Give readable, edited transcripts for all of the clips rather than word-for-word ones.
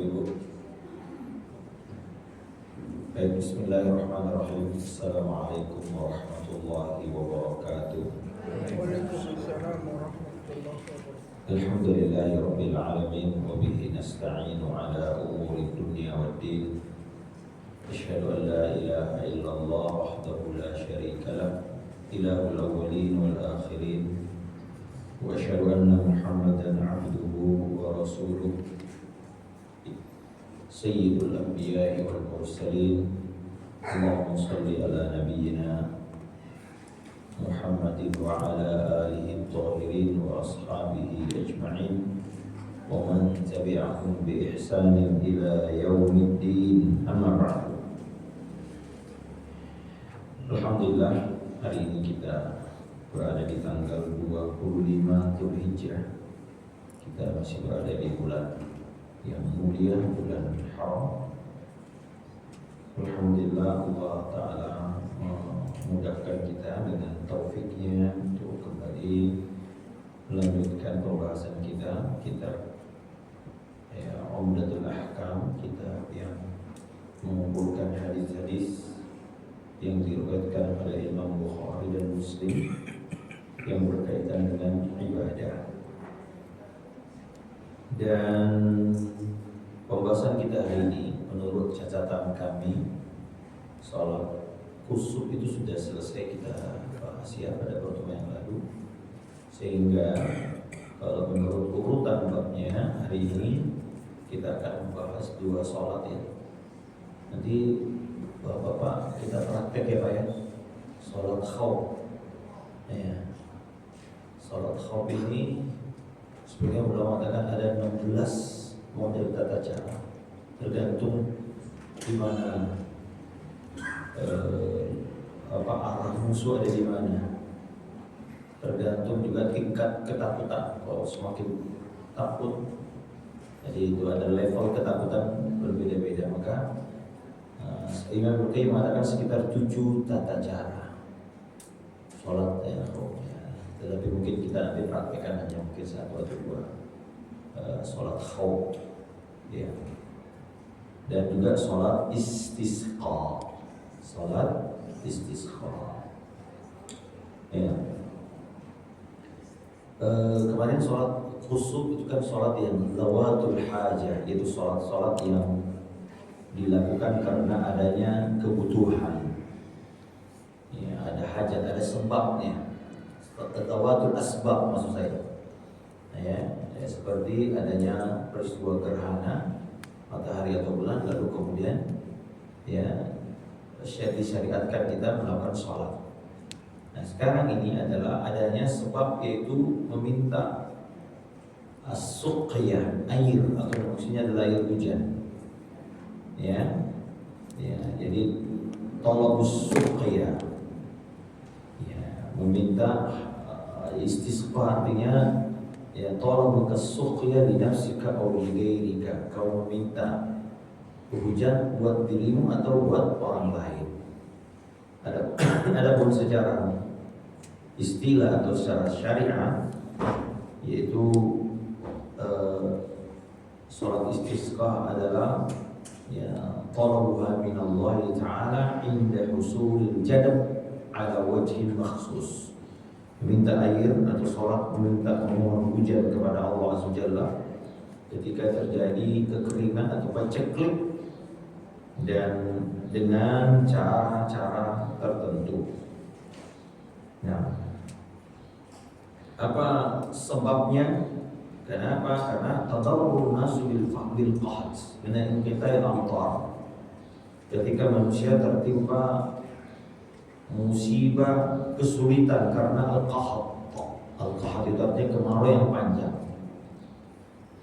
Ibu. Baik, bismillahirrahmanirrahim. Assalamualaikum warahmatullahi wabarakatuh. Waalaikumsalam warahmatullahi wabarakatuh. Alhamdulillahi rabbil alamin wa bihi nasta'inu ala umuri dunya waddin. Asyhadu an la ilaha illallah wahdahu la syarika lah, ilahul awwalin wal akhirin. Wa asyhadu anna Muhammadan 'abduhu wa rasuluh. Sayyidul anbiya'i wal mursalin. Allahumma shalli ala nabiyyina Muhammadin wa ala alihi at-tahirin wa ashabihi ajma'in wa man tabi'ahum bi ihsanin ila yaumiddin. Amma ba'du. Alhamdulillah, hari ini kita berada di tanggal 25 Dzulhijjah. Kita masih berada di bulan yang mulia, bulan Haram. Alhamdulillah, Allah Ta'ala memudahkan kita dengan taufiknya untuk kembali melanjutkan pembahasan kita, kitab Umdatul Ahkam, kitab yang mengumpulkan hadis-hadis yang diriwayatkan oleh Imam Bukhari dan Muslim yang berkaitan dengan ibadah. Dan pembahasan kita hari ini, menurut catatan kami, salat khusuf itu sudah selesai kita bahas ya pada pertemuan yang lalu. Sehingga kalau menurut urutan babnya, hari ini kita akan membahas 2 salat ya. Nanti Bapak-bapak kita praktek ya Pak ya, salat khauf ya. Salat khauf ini sebenarnya ulama mengatakan ada 16 model tata cara, tergantung di mana arah musuh ada di mana, tergantung juga tingkat ketakutan. Kalau semakin takut, jadi itu ada level ketakutan berbeda-beda. Maka Imam Bukhari mengatakan sekitar 7 tata cara sholat ya. Tetapi mungkin kita nanti praktekkan hanya mungkin 1 atau 2 sholat khauf ya. Dan juga sholat istisqa. Sholat istisqa ya. Kemarin sholat khusuf itu kan sholat yang zawatul hajah, yaitu sholat-sholat yang dilakukan karena adanya kebutuhan ya, ada hajat, ada sebabnya. Zawatul asbab maksud saya ya, seperti adanya peristiwa gerhana matahari atau bulan, lalu kemudian ya disyariatkan kita melakukan sholat. Nah sekarang ini adalah adanya sebab, yaitu meminta as-suqyah, air, atau maksudnya adalah air hujan ya. Jadi thalabus suqyah ya, meminta istisqa, artinya ya talabuka suqyah li nafsika aw li ghairika, kau meminta hujan buat dirimu atau buat orang lain. Adapun secara istilah atau secara syariat, yaitu sholat istisqa adalah ya talabuha minallahi ta'ala inda husulil jadab ala wajhin makhsus. Meminta air atau sholat, meminta memohon hujan kepada Allah Azza wa Jalla ketika terjadi kekeringan atau paceklik dan dengan cara-cara tertentu. Nah, apa sebabnya? Kenapa? Karena tadarrurun nasu bil qahd, karena inqita'il amtar. Ketika manusia tertimpa musibah, kesulitan karena al-qahd. Al-qahd itu artinya kemarau yang panjang.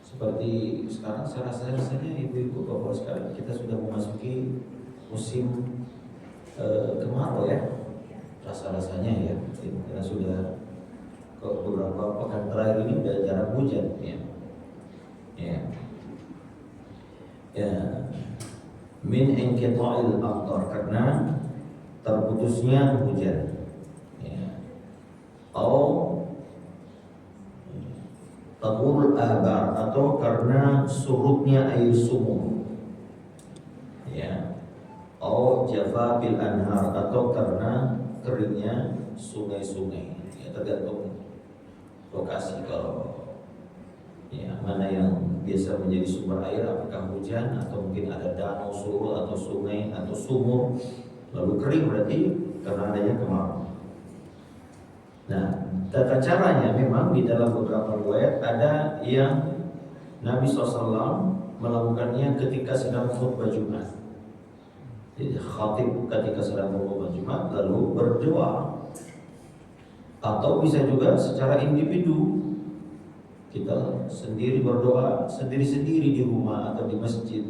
Seperti sekarang saya rasanya ibu-ibu bapak sekalian, kita sudah memasuki musim kemarau ya. Rasa-rasanya ya, karena sudah beberapa pekan terakhir ini udah jarang hujan ya. Min inqita'il amtar, karena terputusnya hujan ya. tahurul abar atau karena surutnya air sumur, ya, atau jafabil anhar atau karena keringnya sungai-sungai, ya, tergantung lokasi. Kalau ya mana yang biasa menjadi sumber air, apakah hujan atau mungkin ada danau surut atau sungai atau sumur lalu kering, berarti karena adanya kemarau. Nah, tata caranya memang di dalam beberapa riwayat ada yang Nabi SAW melakukannya ketika sedang khutbah Jumat. Jadi khatib ketika sedang khutbah Jumat lalu berdoa, atau bisa juga secara individu. Kita sendiri berdoa sendiri-sendiri di rumah atau di masjid,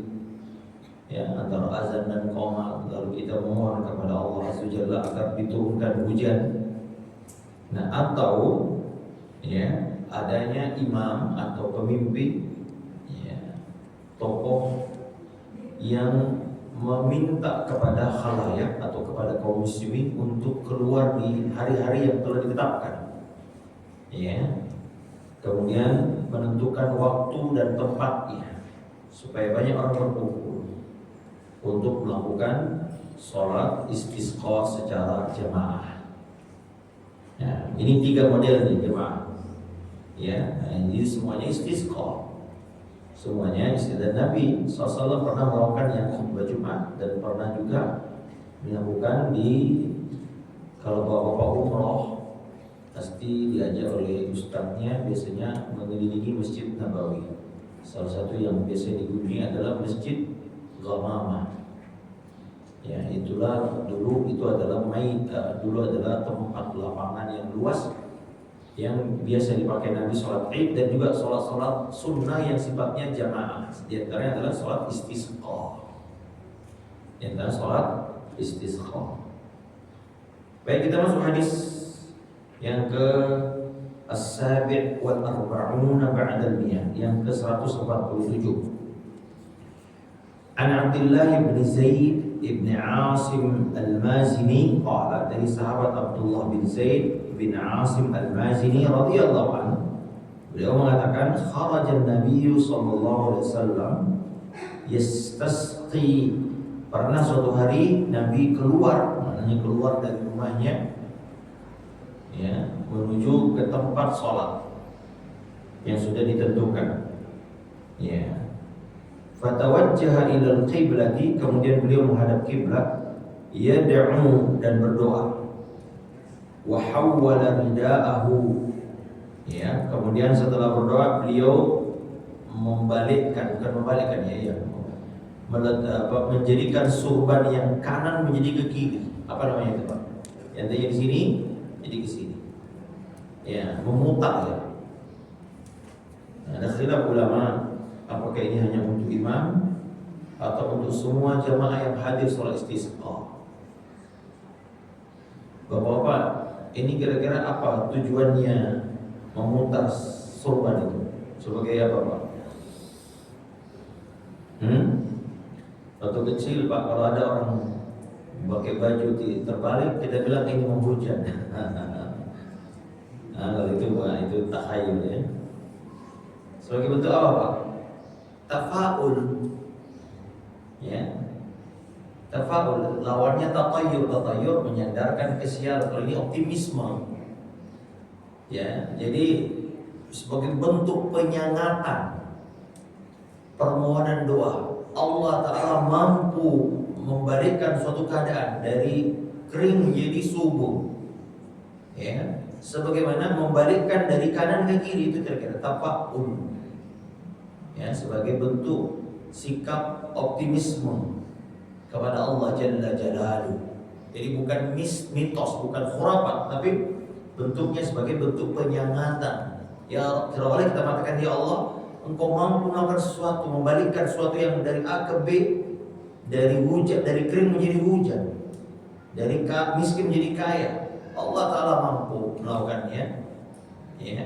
ya, antara azan dan qomat, lalu kita memohon kepada Allah Azza wa Jalla agar diturunkan hujan. Nah, atau ya adanya imam atau pemimpin, ya, tokoh yang meminta kepada khalayak atau kepada kaum muslimin untuk keluar di hari-hari yang telah ditetapkan, ya. Kemudian menentukan waktu dan tempatnya supaya banyak orang berkumpul untuk melakukan sholat istisqa secara jamaah. Nah, ini 3 model nih jemaah, ya. Nah, ini semuanya istisqa, semuanya istilah. Nabi SAW pernah melakukan yang khutbah Jumat dan pernah juga dilakukan di, kalau bapak-bapak umroh pasti diajak oleh ustadznya, biasanya mengelilingi Masjid Nabawi. Salah satu yang biasa dikunjungi adalah Masjid Ghamamah. Ya, itulah dulu itu adalah dulu adalah tempat lapangan yang luas yang biasa dipakai Nabi sholat Id dan juga sholat-sholat sunnah yang sifatnya jamaah. Di antaranya adalah sholat istisqa. Di antara sholat istisqa. Baik, kita masuk hadis yang ke as-sabi' wal arba'una ba'da al-miyah, yang ke 147. An Abdullah bin Zaid bin Asim al-Mazini qala, dari sahabat Abdullah bin Zaid bin Asim al-Mazini radhiyallahu anhu, beliau mengatakan kharaja an-nabiy sallallahu alaihi wasallam yastasqi, pernah suatu hari Nabi keluar, maknanya keluar dari rumahnya, ya, menuju ke tempat sholat yang sudah ditentukan, ya. Fatawajjaha ilal qiblati, kemudian beliau menghadap kiblat, yad'u, dan berdoa, wa hawwala ridaahu, ya. Kemudian setelah berdoa beliau membalikkan, bukan membalikkan, ya, menjadikan surban yang kanan menjadi ke kiri. Apa namanya itu, Pak? Yang tadi di sini jadi ke sini, ya, memutar, ya. Nah, ada khilaf ulama apakah ini hanya untuk imam atau untuk semua jamaah yang hadir sholat istisqa. Bapak-bapak, ini kira-kira apa tujuannya memutar surban itu? Sebagai apa, Pak? Waktu kecil, Pak, kalau ada orang pakai baju terbalik, kita bilang ini mau hujan. Nah, kalau itu, Pak, itu takhayul, ya. Sebagai bentuk apa, Pak? Tafaul, ya. Tafaul, lawannya tatayur. Tatayur menyandarkan kesialan. Kalau ini optimisme, ya. Jadi sebagai bentuk penyangatan permohonan doa, Allah Ta'ala mampu membalikkan suatu keadaan dari kering menjadi subur, ya. Sebagaimana membalikkan dari kanan ke kiri, itu kira-kira tafaul, ya, sebagai bentuk sikap optimisme kepada Allah Jalla Jalaluhu. Jadi bukan mitos, bukan khurafat, tapi bentuknya sebagai bentuk penyangatan. Ya, terawali kita mengatakan, ya Allah, Engkau mampu melakukan sesuatu, membalikkan sesuatu yang dari A ke B, dari hujan, dari kering menjadi hujan, dari miskin menjadi kaya. Allah Ta'ala mampu melakukannya, ya.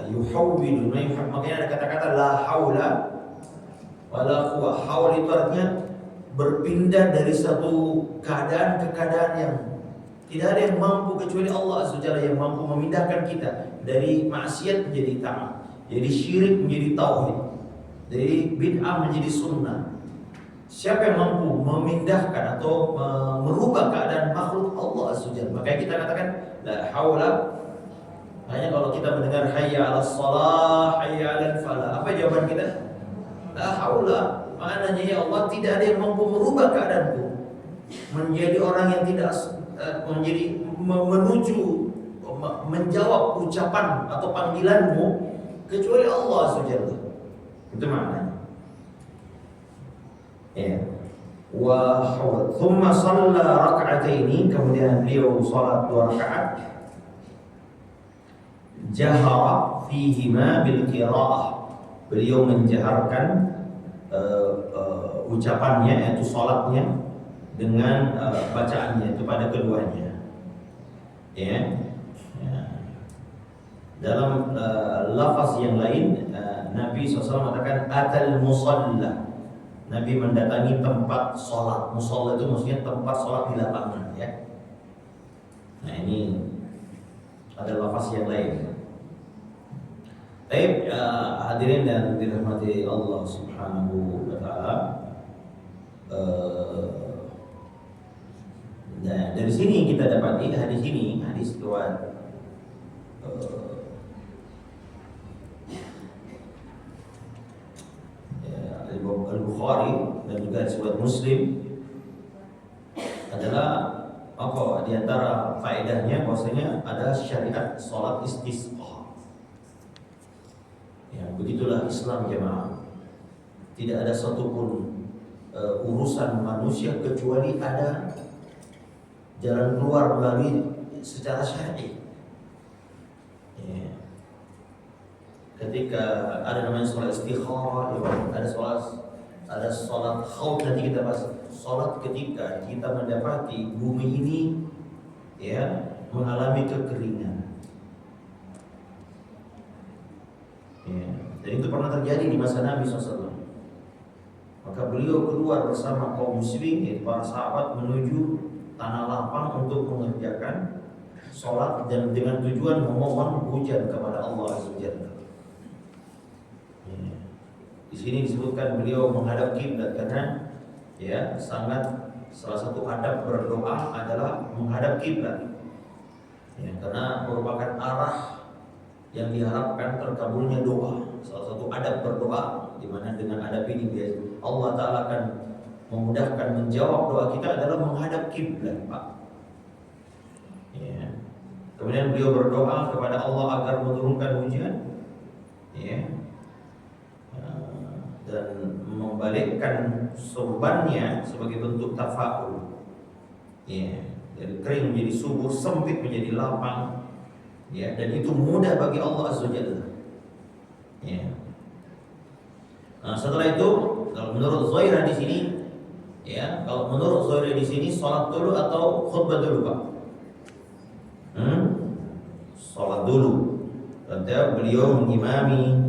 Yuhawwilu, makanya ada kata-kata la haula wala quwwah. Haul itu artinya berpindah dari satu keadaan ke keadaan yang tidak ada yang mampu kecuali Allah Azza wa Jalla, yang mampu memindahkan kita dari maksiat menjadi taat, Jadi syirik menjadi tauhid. Jadi bid'ah menjadi sunnah. Siapa yang mampu memindahkan atau merubah keadaan makhluk Allah Azza wa Jalla, makanya kita katakan la haula. Hanya kalau kita mendengar hayya 'alas shalah, hayya 'alal falah, apa jawaban kita? La haula. Maknanya ya Allah, tidak ada yang mampu merubah keadaanku menjadi orang yang tidak menuju menjawab ucapan atau panggilanmu kecuali Allah Azza wa Jalla. Itu maknanya. Ya. Wa thumma shalla rak'ataini, kemudian beliau salat 2 rakaat. Jahara fihima bil qiraah. Beliau menjaharkan ucapannya, yaitu salatnya, dengan bacaannya itu pada keduanya. Ya. Dalam lafaz yang lain, Nabi SAW mengatakan atal musalla. Nabi mendatangi tempat sholat. Musalla itu maksudnya tempat sholat di lapangan, ya. Nah, ini ada lafaz yang lain. Baik, hadirin dan dirahmati Allah Subhanahu wa taala. Nah, dari sini kita dapati hadis ini, hadis riwayat Al-Bukhari dan juga riwayat Muslim, adalah apa di antara faedahnya bahwasanya ada syariat salat istisqa. Ya, begitulah Islam jemaah. Tidak ada satupun urusan manusia kecuali ada jalan keluar melalui secara syar'i. Ya. Ketika ada namanya sholat istikharah, ada sholat khauf, nanti kita bahas. Sholat ketika kita mendapati bumi ini ya mengalami kekeringan. Ya, dan itu pernah terjadi di masa Nabi SAW. Maka beliau keluar bersama kaum muslimin, yaitu para sahabat, menuju tanah lapang untuk mengerjakan sholat dan dengan tujuan memohon hujan kepada Allah Azza wa Jalla. Di sini disebutkan beliau menghadap kiblat karena ya sangat salah satu adab berdoa adalah menghadap kiblat. Ya, karena merupakan arah yang diharapkan terkabulnya doa. Salah satu adab berdoa di mana dengan adab ini Allah Taala akan memudahkan menjawab doa kita adalah menghadap kiblat, Pak. Ya. Kemudian beliau berdoa kepada Allah agar menurunkan hujan. Ya. Dan membalikkan sorbannya sebagai bentuk tafaul. Ya, dari kering menjadi subur, sempit menjadi lapang. Ya, dan itu mudah bagi Allah Azza wa Jalla. Ya. Nah, setelah itu kalau menurut Zuhairah di sini, ya, kalau menurut Zuhairah di sini salat dulu atau khutbah dulu, Pak? Salat dulu. Karena beliau mengimami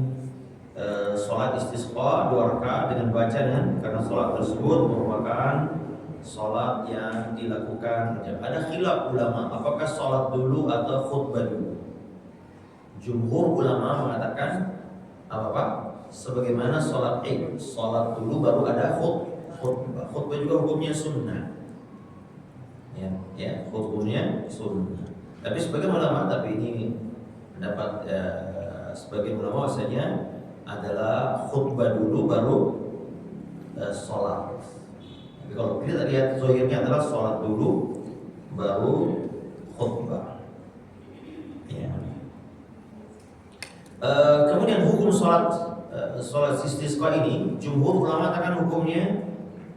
sholat istisqa 2 rakaat dengan bacaan, karena sholat tersebut merupakan sholat yang dilakukan. Ada khilaf ulama apakah sholat dulu atau khutbah dulu. Jumhur ulama mengatakan apa Pak? Sebagaimana sholat Id, sholat dulu baru ada khutbah. Khutbah juga hukumnya sunnah. Ya, hukumnya sunnah. Tapi sebagian ulama, tapi ini pendapat sebagian ulama bahwasanya adalah khutbah dulu baru sholat. Tapi kalau kita lihat zahirnya adalah sholat dulu baru khutbah. Ya. Kemudian hukum sholat istisqa ini, jumhur ulama katakan hukumnya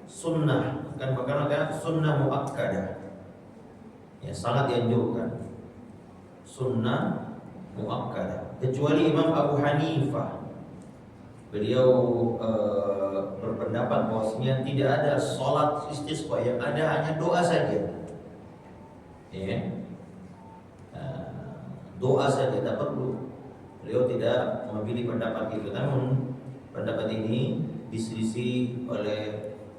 sunnah, bahkan sunnah muakkadah. Ya, sangat dianjurkan. Sunnah muakkadah. Kecuali Imam Abu Hanifah, beliau berpendapat bahwasanya tidak ada sholat istisqa, yang ada hanya doa saja. Ya. Doa saja, tak perlu. Beliau tidak memilih pendapat itu. Namun pendapat ini diselisih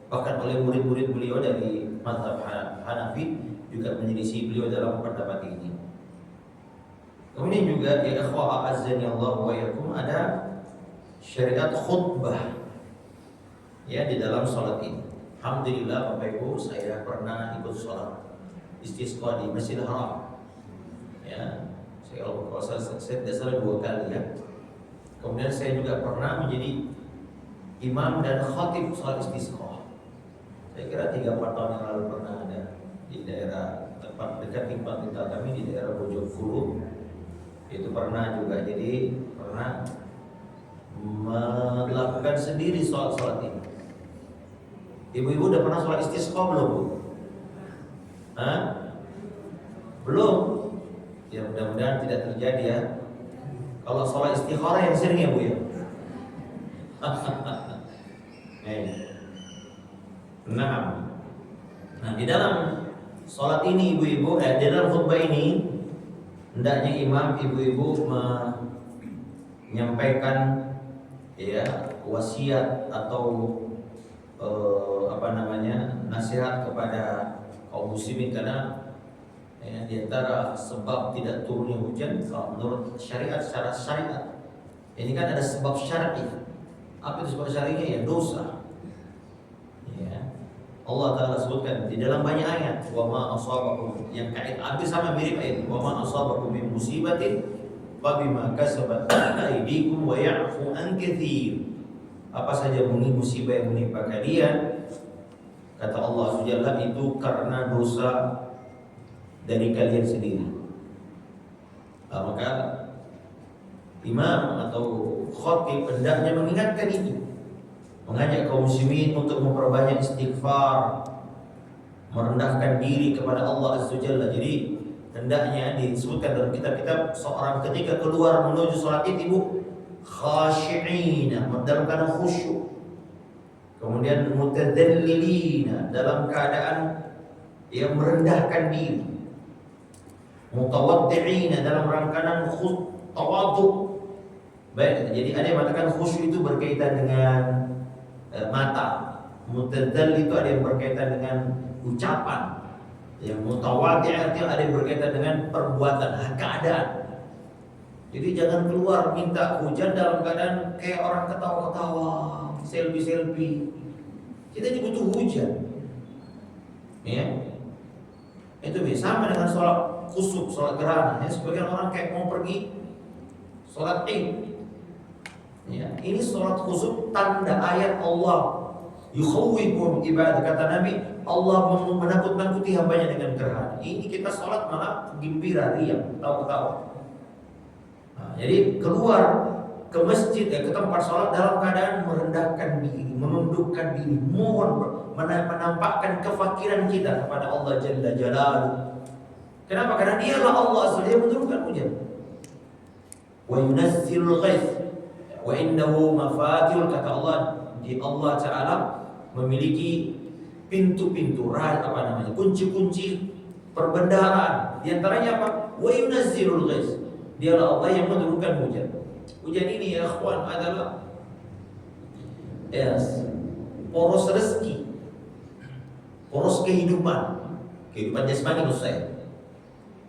bahkan oleh murid-murid beliau dari mazhab Hanafi juga menyelisih beliau dalam pendapat ini. Kemudian juga ya ikhwah azzani Allah wa yakum, ada syariat khutbah ya di dalam sholat ini. Alhamdulillah Bapak Ibu, saya pernah ikut sholat istisqa di Masjidil Haram. Ya, kalau saya tidak salah 2 kali ya. Kemudian saya juga pernah menjadi imam dan khatib sholat istisqa. Saya kira 3-4 tahun yang lalu pernah ada di daerah tempat dekat tempat tinggal kami di daerah Bojongkulur. Itu pernah juga, jadi pernah melakukan sendiri sholat ini. Ibu-ibu udah pernah sholat istisqa belum, Bu? Hah? Belum? Ya mudah-mudahan tidak terjadi ya. Kalau sholat istikharah yang sering ya, Bu ya. Nah, di dalam sholat ini ibu-ibu, di dalam khutbah ini hendaknya imam ibu-ibu menyampaikan ya wasiat atau nasihat kepada kaum muslimin, karena ya, di antara sebab tidak turunnya hujan kalau menurut syariat, secara syariat ini kan ada sebab syar'i. Apa itu sebab syar'inya? Ya dosa. Ya. Allah Ta'ala sebutkan di dalam banyak ayat, wa ma asabakum, yang kait hampir sama mirip ayat, wa ma asabakum min musibatin fa bima kasabat aydikum wa ya'fu an katsir. Apa saja musibah yang menimpa kalian, kata Allah Subhanahu itu karena dosa dari kalian sendiri. Maka imam atau khatib hendaknya mengingatkan itu, mengajak kaum muslimin untuk memperbanyak istighfar, merendahkan diri kepada Allah Azza Jalla. Jadi hendaknya disebutkan dalam kitab-kitab, seorang ketika keluar menuju sholat itu khashi'ina, dalam keadaan khusyuk, kemudian mutadzallilina, dalam keadaan yang merendahkan diri, mutawaddi'ina, dalam keadaan tawadhu. Baik, jadi ada yang mengatakan khusyuk itu berkaitan dengan mata, mutadzallil itu ada yang berkaitan dengan ucapan, yang mutawaddi' artinya ada yang berkaitan dengan perbuatan, keadaan. Jadi jangan keluar minta hujan dalam keadaan kayak orang ketawa-ketawa, selfie. Kita ini butuh hujan. Ya. Itu sama dengan sholat khusuf, sholat gerhana. Ya, sebagian orang kayak mau pergi sholat Id. Ya, ini sholat khusuf tanda ayat Allah. Yukhawwifuhum ibadah, kata Nabi, Allah menakut-nakuti hambanya dengan gerhana. Ini kita sholat malah gembira, riang, tawa-tawa. Jadi keluar ke masjid, ke tempat sholat dalam keadaan merendahkan diri, menundukkan diri, mohon menampakkan kefakiran kita kepada Allah Jalla Jalaluhu. Kenapa? Karena dialah Allah Azza Jalla menurunkan hujan. Wa yunazzilul ghaits wa innahu mafatihul, kata Allah, di Allah Ta'ala memiliki pintu-pintu, kunci-kunci perbendaharaan. Di antaranya apa? Wa yunazzilul ghaits. Dialah Allah yang menurunkan hujan. Hujan ini ya ikhwan adalah poros rezeki, poros kehidupan jasmani maksud saya.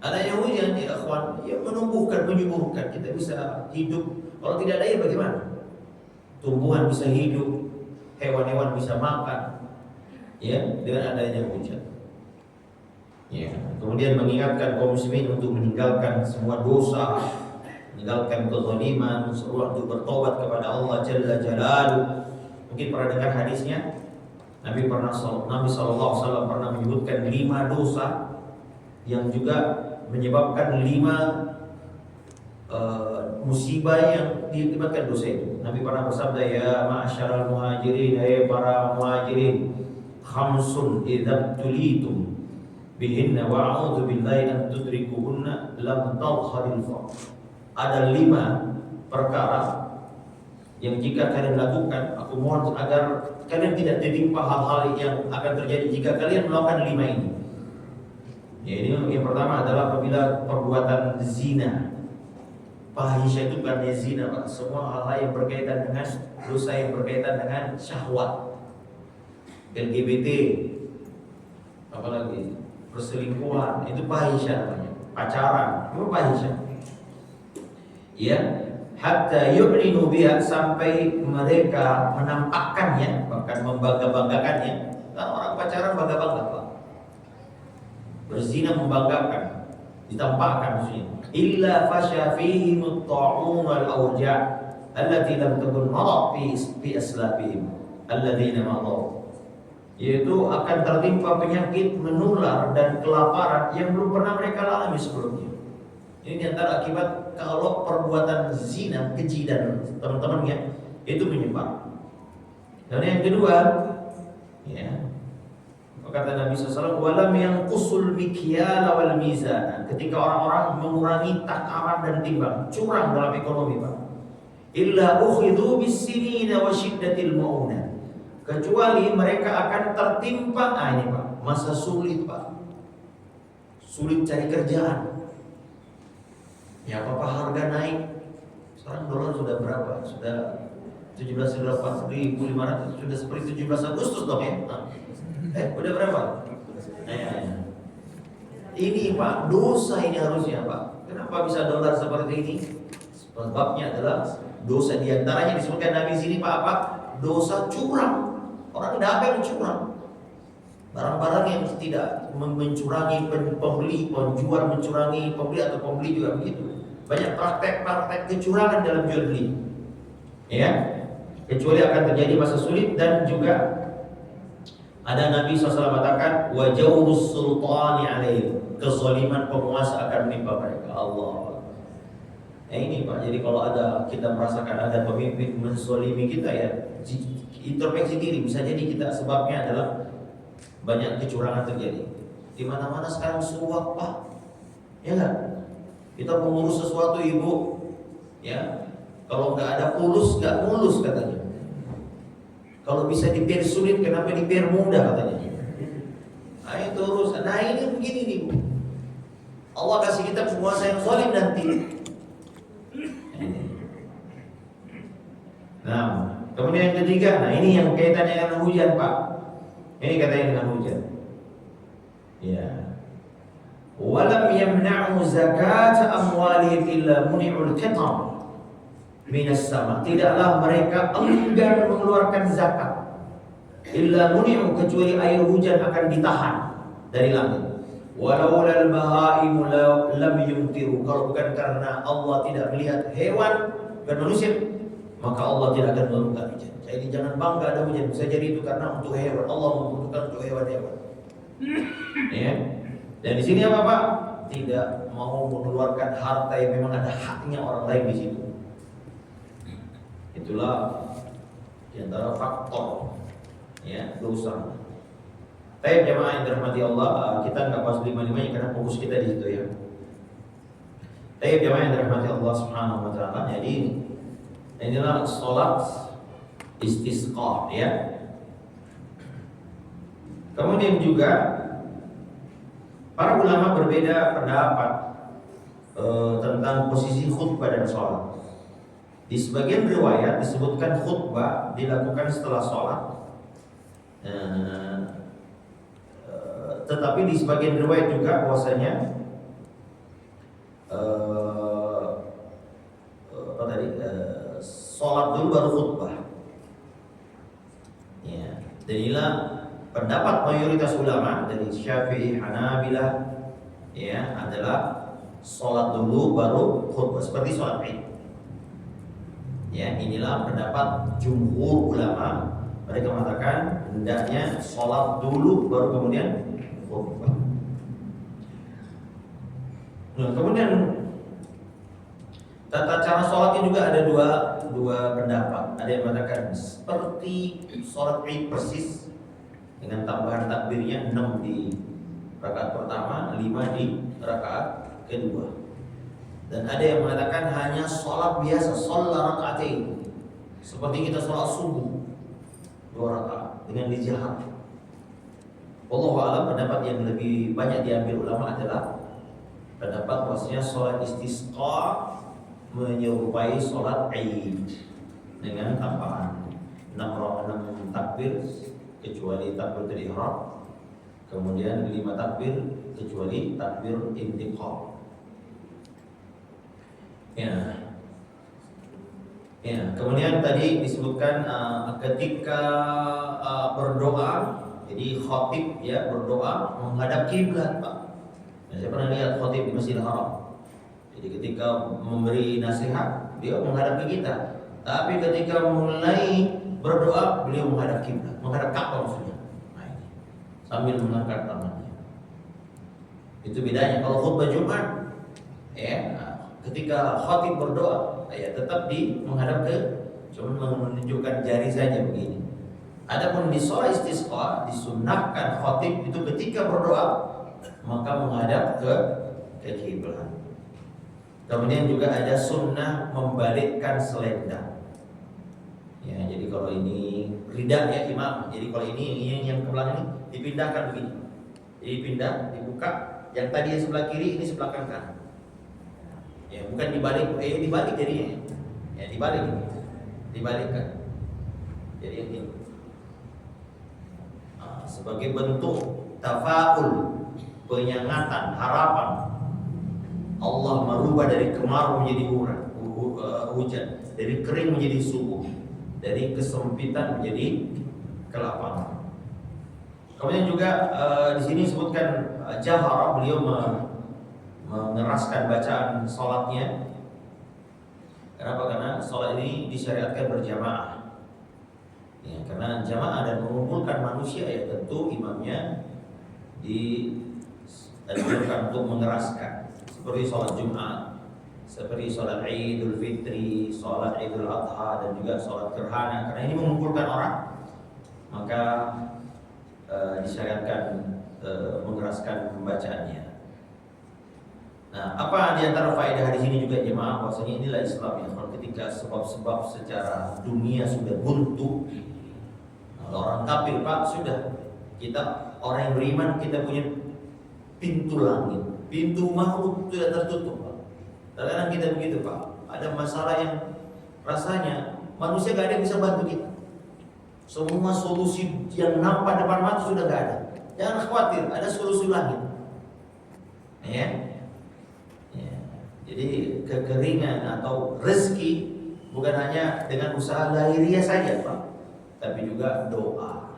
Adanya hujan ya ikhwan, yang menumbuhkan, menyuburkan, kita bisa hidup. Kalau tidak ada air bagaimana? Tumbuhan bisa hidup, hewan-hewan bisa makan, ya, dengan adanya hujan. Ya, kemudian mengingatkan kaum muslimin untuk meninggalkan semua dosa, meninggalkan kezaliman, seruan untuk bertobat kepada Allah Jalla Jalaluhu. Mungkin pernah dengar hadisnya, Nabi sallallahu alaihi wasallam pernah menyebutkan 5 dosa yang juga menyebabkan 5 musibah yang diakibatkan dosa itu. Nabi pernah bersabda, ya ma'asyaral muhajirin, hai para muhajirin, khamsun idza tulitum bihinna wa a'udzu billahi an tudrikuhunna lam tadhharil faqr. Ada 5 perkara yang jika kalian lakukan, aku mohon agar kalian tidak tertimpa hal-hal yang akan terjadi jika kalian melakukan 5 ini. Ya, ini yang pertama adalah apabila perbuatan zina. Fahisyah itu bukan zina, Pak. Semua hal-hal yang berkaitan dengan dosa yang berkaitan dengan syahwat, LGBT, apalagi perselingkuhan, itu fahisyah namanya. Pacaran, itu fahisyah. ya, hatta yu'linu biha, sampai mereka menampakkannya, bahkan membangga-banggakannya. Kan orang pacaran bangga-bangga, Pak. Berzina membanggakan, ditampakkan maksudnya. Illa fasya fihim at-ta'un wal awja' allati lam takun marat fi aslafihim alladziina madaw. Yaitu akan tertimpa penyakit menular dan kelaparan yang belum pernah mereka alami sebelumnya. Ini diantara akibat kalau perbuatan zina, keji dan teman-temannya itu menyebar. Dan yang kedua, ya, kata Nabi SAW, walam yang kusul mikyala wal mizan. Ketika orang-orang mengurangi takaran dan timbang, curang dalam ekonomi, Pak. Illa ukhidhu bis-sinina wa syiddatil ma'unah. Kecuali mereka akan tertimpa, ini Pak, masa sulit, Pak. Sulit cari kerjaan. Ya apa harga naik. Sekarang dolar sudah berapa? Sudah 17.500, sudah seperti 17 Agustus dong ya. Udah berapa? Ini Pak, dosa ini harusnya Pak. Kenapa bisa dolar seperti ini? Sebabnya adalah dosa, diantaranya disebutkan Nabi sini Pak apa? Dosa curang. Orang dagang curang. Barang-barang yang tidak mencurangi pembeli, penjual mencurangi pembeli atau pembeli juga begitu. Banyak praktek-praktek kecurangan dalam jual beli. Ya, kecuali akan terjadi masa sulit. Dan juga ada Nabi SAW mengatakan wa jawrus sultani alaihim, kezaliman penguasa akan menimpa mereka. Allah. Ini Pak, jadi kalau ada kita merasakan ada pemimpin menzalimi kita, ya introspeksi diri, bisa jadi kita sebabnya adalah banyak kecurangan terjadi. Di mana-mana sekarang suap, Pak. Ya enggak? Kita mengurus sesuatu, Ibu, ya. Kalau nggak ada pulus, nggak mulus katanya. Kalau bisa dipersulit, kenapa dipermudah katanya? Nah itu urusan. Nah ini begini nih Bu. Allah kasih kita penguasa yang zalim nanti. Nah, kemudian yang ketiga, nah ini yang kaitannya dengan hujan Pak. Ini katanya dengan hujan. Ya. Walam yamna'u zakat amwalihim illa muni'ul qitam minas sama. Tidaklah mereka enggan mengeluarkan zakat illa muni'u, kecuali air hujan akan ditahan dari langit. Walau lal bahaimu lam yumtiru, kalau bukan karena Allah tidak melihat hewan dan manusia, maka Allah tidak akan menurunkan hujan. Jadi jangan bangga ada hujan, bisa jadi itu karena untuk hewan. Allah membutuhkan untuk hewan-hewan. Ya. Dan di sini apa Pak? Tidak mau mengeluarkan harta yang memang ada haknya orang lain di situ. Itulah di antara faktor ya dosa. Tapi jemaah yang dirahmati Allah, kita nggak bahas 5-5-nya karena fokus kita di situ ya. Tapi jemaah yang dirahmati Allah Subhanahu wa taala, jadi inilah salat istisqa ya. Kemudian juga para ulama berbeda pendapat tentang posisi khutbah dan sholat. Di sebagian riwayat disebutkan khutbah dilakukan setelah sholat, tetapi di sebagian riwayat juga bahwasanya sholat dulu baru khutbah. Ya, dan inilah pendapat mayoritas ulama dari Syafi'i, Hanabilah, ya, adalah sholat dulu baru khutbah, seperti sholat Id. Ya, inilah pendapat jumhur ulama. Mereka mengatakan hendaknya sholat dulu baru kemudian khutbah. Nah, kemudian tata cara sholatnya juga ada dua pendapat. Ada yang mengatakan seperti sholat Id persis, dengan tambahan takbirnya 6 di rakaat pertama, 5 di rakaat kedua. Dan ada yang mengatakan hanya sholat biasa, sholat rakaatain, seperti kita sholat subuh 2 rakaat dengan dijahar. Wallahu a'lam, pendapat yang lebih banyak diambil ulama adalah pendapat bahwasanya sholat istisqa menyerupai sholat Id dengan tambahan 6 takbir kecuali takbir ihram, kemudian 5 takbir kecuali takbir intiqal. Ya. Ya, kemudian tadi disebutkan ketika berdoa, jadi khatib ya berdoa menghadap kiblat, Pak. Nah, saya pernah lihat khatib di Masjidil Haram. Jadi ketika memberi nasihat, beliau menghadap ke kita. Tapi ketika mulai berdoa, beliau menghadap kiblat, menghadap Ka'bah maksudnya. Nah, ini. Sambil mengangkat tangannya. Itu bedanya. Kalau khutbah Jumat, ya, ketika khatib berdoa, ya tetap menghadap ke, cuma menunjukkan jari saja begini. Adapun di sholat istisqa disunnahkan khatib itu ketika berdoa maka menghadap ke kiblat. Kemudian juga ada sunnah membalikkan selendang. Ya, jadi kalau ini ridha ya imam. Jadi kalau ini yang ke belakang ini dipindahkan begini. Jadi pindah, dibuka. Yang tadi yang sebelah kiri ini sebelah kanan. Ya, bukan dibalik. Dibalik jadinya. Ya, dibalik. Dibalikkan. Jadi ini sebagai bentuk tafaul, penyengatan, harapan. Allah merubah dari kemarau menjadi hujan, dari kering menjadi subur, dari kesempitan menjadi kelapangan. Kemudian juga di sini disebutkan jahara, beliau mengeraskan bacaan salatnya. Kenapa? Karena salat ini disyariatkan berjamaah. Ya, karena jamaah dan mengumpulkan manusia ya tentu imamnya dianjurkan untuk mengeraskan. Seperti sholat Jumat, seperti sholat Idul Fitri, sholat Idul Adha, dan juga sholat gerhana. Karena ini mengumpulkan orang, maka disyariatkan mengeraskan pembacaannya. Nah, apa di antara faedah di sini juga jemaah, bahwasanya inilah Islam ya. Kalau ketika sebab-sebab secara dunia sudah buntu, orang kafir Pak sudah, kita orang yang beriman kita punya pintu langit. Pintu maut sudah tertutup, Pak. Kadang-kadang kita begitu, Pak. Ada masalah yang rasanya manusia gak ada yang bisa bantu kita. Semua solusi yang nampak depan mata sudah gak ada. Jangan khawatir, ada solusi langit. Ya. Jadi kekeringan atau rezeki bukan hanya dengan usaha lahiriah saja, Pak, tapi juga doa,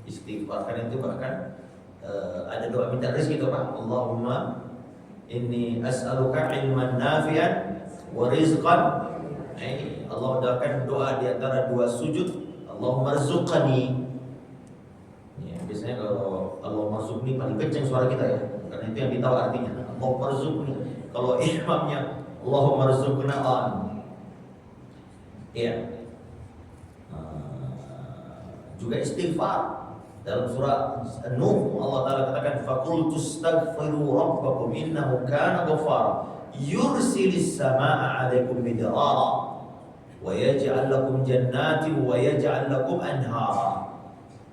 istighfar. Karena itu bahkan ada doa minta rezeki itu, Pak. Allahumma inni as'aluka ilman nafi'an wa rizqan. Allah doakan doa di antara dua sujud, Allahumma rzuqani. Ya, biasanya kalau Allahumma rzuqni paling kencang suara kita ya, karena itu yang ditahu artinya. Allahumma rzuqni. Kalau imamnya Allahumma rzuqna an. Iya. Juga istighfar. Dalam surah An-Nuh Allah Ta'ala katakan faqultu astaghfiru rabbakum innahu kana ghaffara yursilis samaa'a 'alaikum midrara wa yaj'al lakum jannatin wa yaj'al lakum anhara.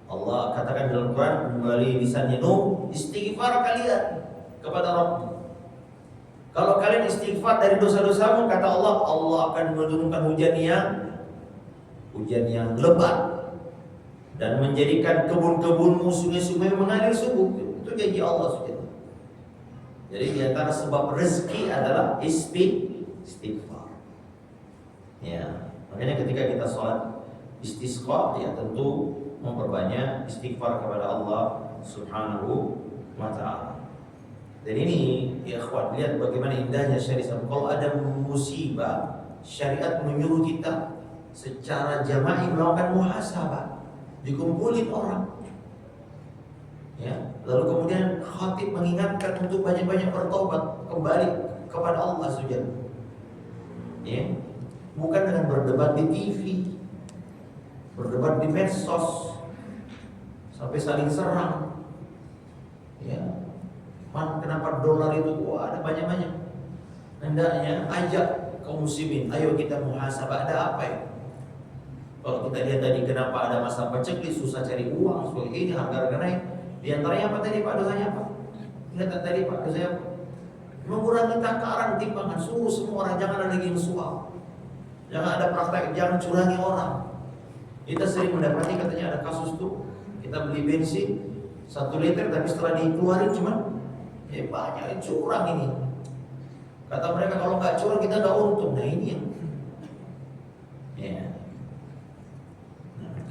Allah katakan dalam Quran melalui lisannya Nuh, istighfar kalian kepada Rabb. Kalau kalian istighfar dari dosa-dosamu, kata Allah, Allah akan menurunkan hujan yang lebat dan menjadikan kebun-kebunmu, sungai-sungai mengalir subur. Itu janji Allah sudah. Jadi di antara sebab rezeki adalah istighfar. Ya, makanya ketika kita sholat istisqa, ya tentu memperbanyak istighfar kepada Allah Subhanahu wa Ta'ala. Dan ini ya ikhwan, lihat bagaimana indahnya syariat. Kalau ada musibah, syariat menyuruh kita secara jama'i melakukan muhasabah. Dikumpulin orang, ya. Lalu kemudian khatib mengingatkan untuk banyak-banyak bertobat kembali kepada Allah Subhanahu. Ya, bukan dengan berdebat di TV, berdebat di medsos, sampai saling serang. Ya, kenapa dolar itu? Wah, ada banyak-banyak. Hendaknya ajak kaum muslimin, ayo kita muhasabah, ada apa ya? Kalau kita lihat tadi kenapa ada masa paceklik, susah cari uang, soal ini harga naik. Di antaranya apa tadi Pak, dosanya apa? Lihat tadi Pak, dosanya apa? Mengurangi takaran timbangan, suruh semua orang jangan ada lagi mensuap. Jangan ada praktek, jangan curangi orang. Kita sering mendapati katanya ada kasus tuh, kita beli bensin 1 liter tapi setelah dikeluarin cuma banyak curang ini. Kata mereka kalau nggak curang kita nggak untung. Nah ini yang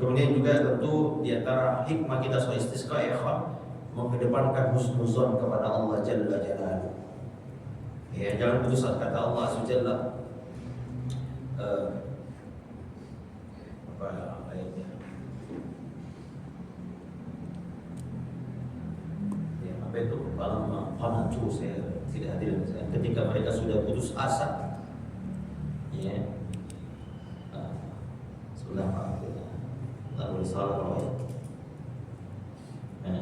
Kemudian juga tentu di antara hikmah kita soal istisqa ya ikhwan, mengedepankan husnuzon kepada Allah Jalla Jalaluhu. Ya, jangan putus asa. Kata Allah Azza Jalla, apa ayatnya? Ya, apa itu? Falamma qanatu, saya tidak hadir. Ketika mereka sudah putus asa, ya, sudah apa? Tak boleh salah kalau ya.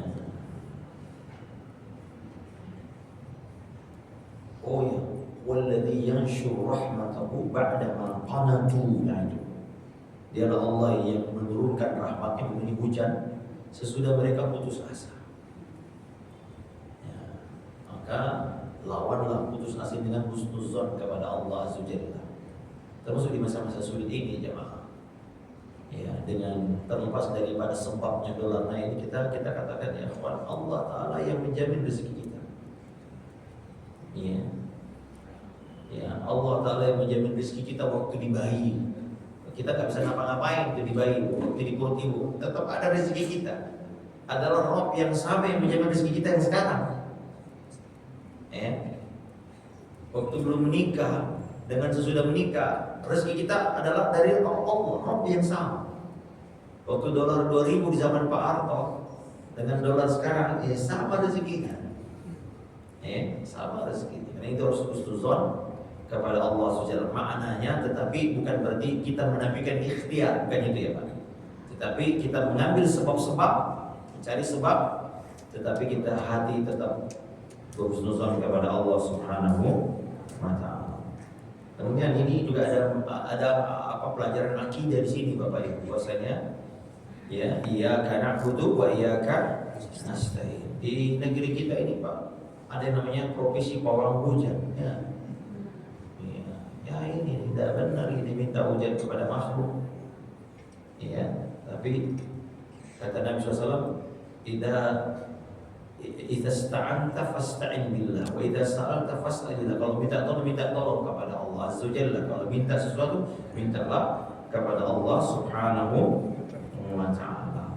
Oh ya, walladzi yanshur rahmatahu ba'da ma qanatu. Dia adalah Allah yang menurunkan rahmatnya menjadi hujan sesudah mereka putus asa. Ya, maka lawanlah putus asa dengan husnuzon kepada Allah Azza Jalla. Termasuk di masa-masa sulit ini jemaah. Ya, dengan terlepas daripada sebabnya dolar naik, kita katakan ya kawan, Allah Ta'ala yang menjamin rezeki kita. Ya, Allah Ta'ala yang menjamin rezeki kita waktu di bayi. Kita gak bisa ngapa-ngapain waktu di bayi, waktu di perut ibu, tetap ada rezeki kita. Adalah Rabb yang sama yang menjamin rezeki kita yang sekarang. Waktu belum menikah dengan sesudah menikah, rezeki kita adalah dari Allah, Rabb yang sama. Waktu dolar 2000 di zaman Pak Harto dengan dolar sekarang, ya sama rezekinya. Sama rezekinya. Karena itu harus husnuzon kepada Allah Subhanahu wa ta'ala. Maknanya, tetapi bukan berarti kita menafikan ikhtiar, bukan itu ya Pak. Tetapi kita mengambil sebab-sebab, mencari sebab, tetapi kita hati tetap berhusnuzon kepada Allah Subhanahu wa ta'ala. Kemudian ini juga ada pelajaran akidah di sini Bapak Ibu, bahwasanya ya, iyyaka na'budu wa iyyaka nasta'in. Di negeri kita ini Pak, ada yang namanya profesi pawang hujan. Ya ini tidak benar ini minta hujan kepada makhluk. Ya, tapi kata Nabi SAW, idza sta'anta fasta'in billah wa idza sa'alta fas'al billah. Kalau minta tolong kepada Allah Azza Jalla. Kalau minta sesuatu, mintalah kepada Allah Subhanahu wa ta'ala.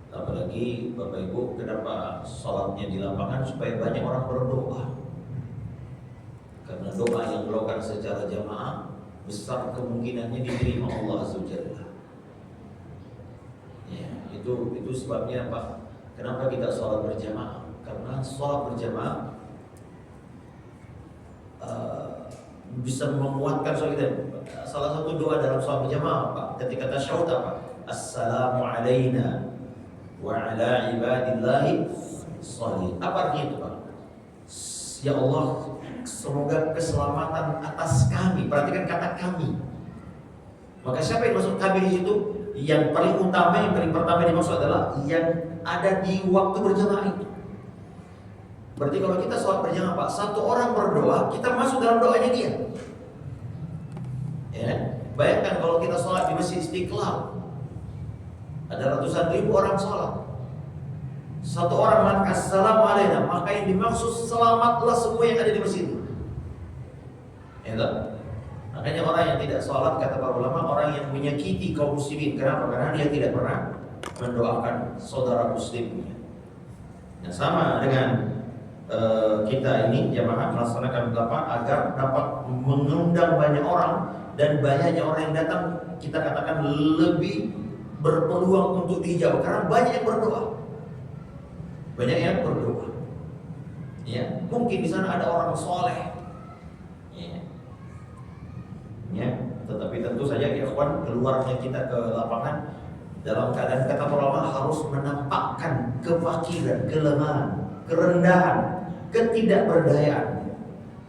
Apalagi Bapak Ibu, kenapa sholatnya di lapangan? Supaya banyak orang berdoa. Karena doa yang dilakukan secara jamaah besar kemungkinannya diterima Allah Azza Jalla. Ya, itu sebabnya Pak. Kenapa kita sholat berjamaah? Karena sholat berjamaah bisa menguatkan sholat kita. Salah satu doa dalam sholat berjamaah Pak, ketika tasyahud apa? Assalamu alayna wa ala ibadillahi sholihin. Apa artinya itu Pak? Ya Allah, semoga keselamatan atas kami. Perhatikan kata kami. Maka siapa yang masuk kami di situ? Yang paling utama, yang paling pertama dimaksud adalah yang ada di waktu berjamaah itu. Berarti kalau kita sholat berjamaah Pak, satu orang berdoa, kita masuk dalam doanya dia. Ya, bayangkan kalau kita sholat di Masjid Istiqlal, ada ratusan ribu orang sholat. Satu orang mengatakan assalamu alayna, maka yang dimaksud selamatlah semua yang ada di masjid itu. Makanya orang yang tidak sholat, kata para ulama, orang yang menyakiti kaum muslimin. Kenapa? Karena dia tidak pernah mendoakan saudara muslimnya. Nah, sama dengan kita ini jamaah melaksanakan berapa agar dapat mengundang banyak orang, dan banyaknya orang yang datang kita katakan lebih berpeluang untuk dijawab karena banyak yang berdoa. Banyak yang berdoa. Ya, mungkin di sana ada orang soleh. Ya, tetapi tentu saja ya kawan, keluarnya kita ke lapangan dalam keadaan kata ulama harus menampakkan kefakiran, kelemahan, kerendahan, ketidakberdayaan,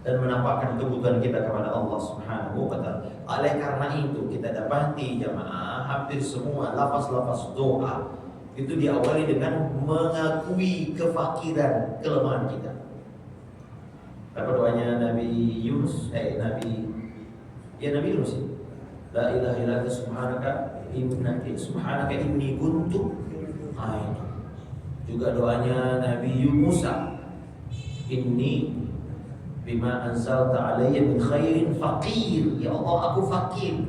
dan menampakkan kebutuhan kita kepada Allah Subhanahu wa ta'ala. Oleh karena itu kita dapati jamaah hampir semua lafaz-lafaz doa itu diawali dengan mengakui kefakiran, kelemahan kita. Apa doanya Nabi Yunus? Nabi Yunus. La ilaha illa anta subhanaka inni kuntu minadh. Juga doanya Nabi Musa. Inni bima anzalta alayya min khairin faqir. Ya Allah, aku fakir.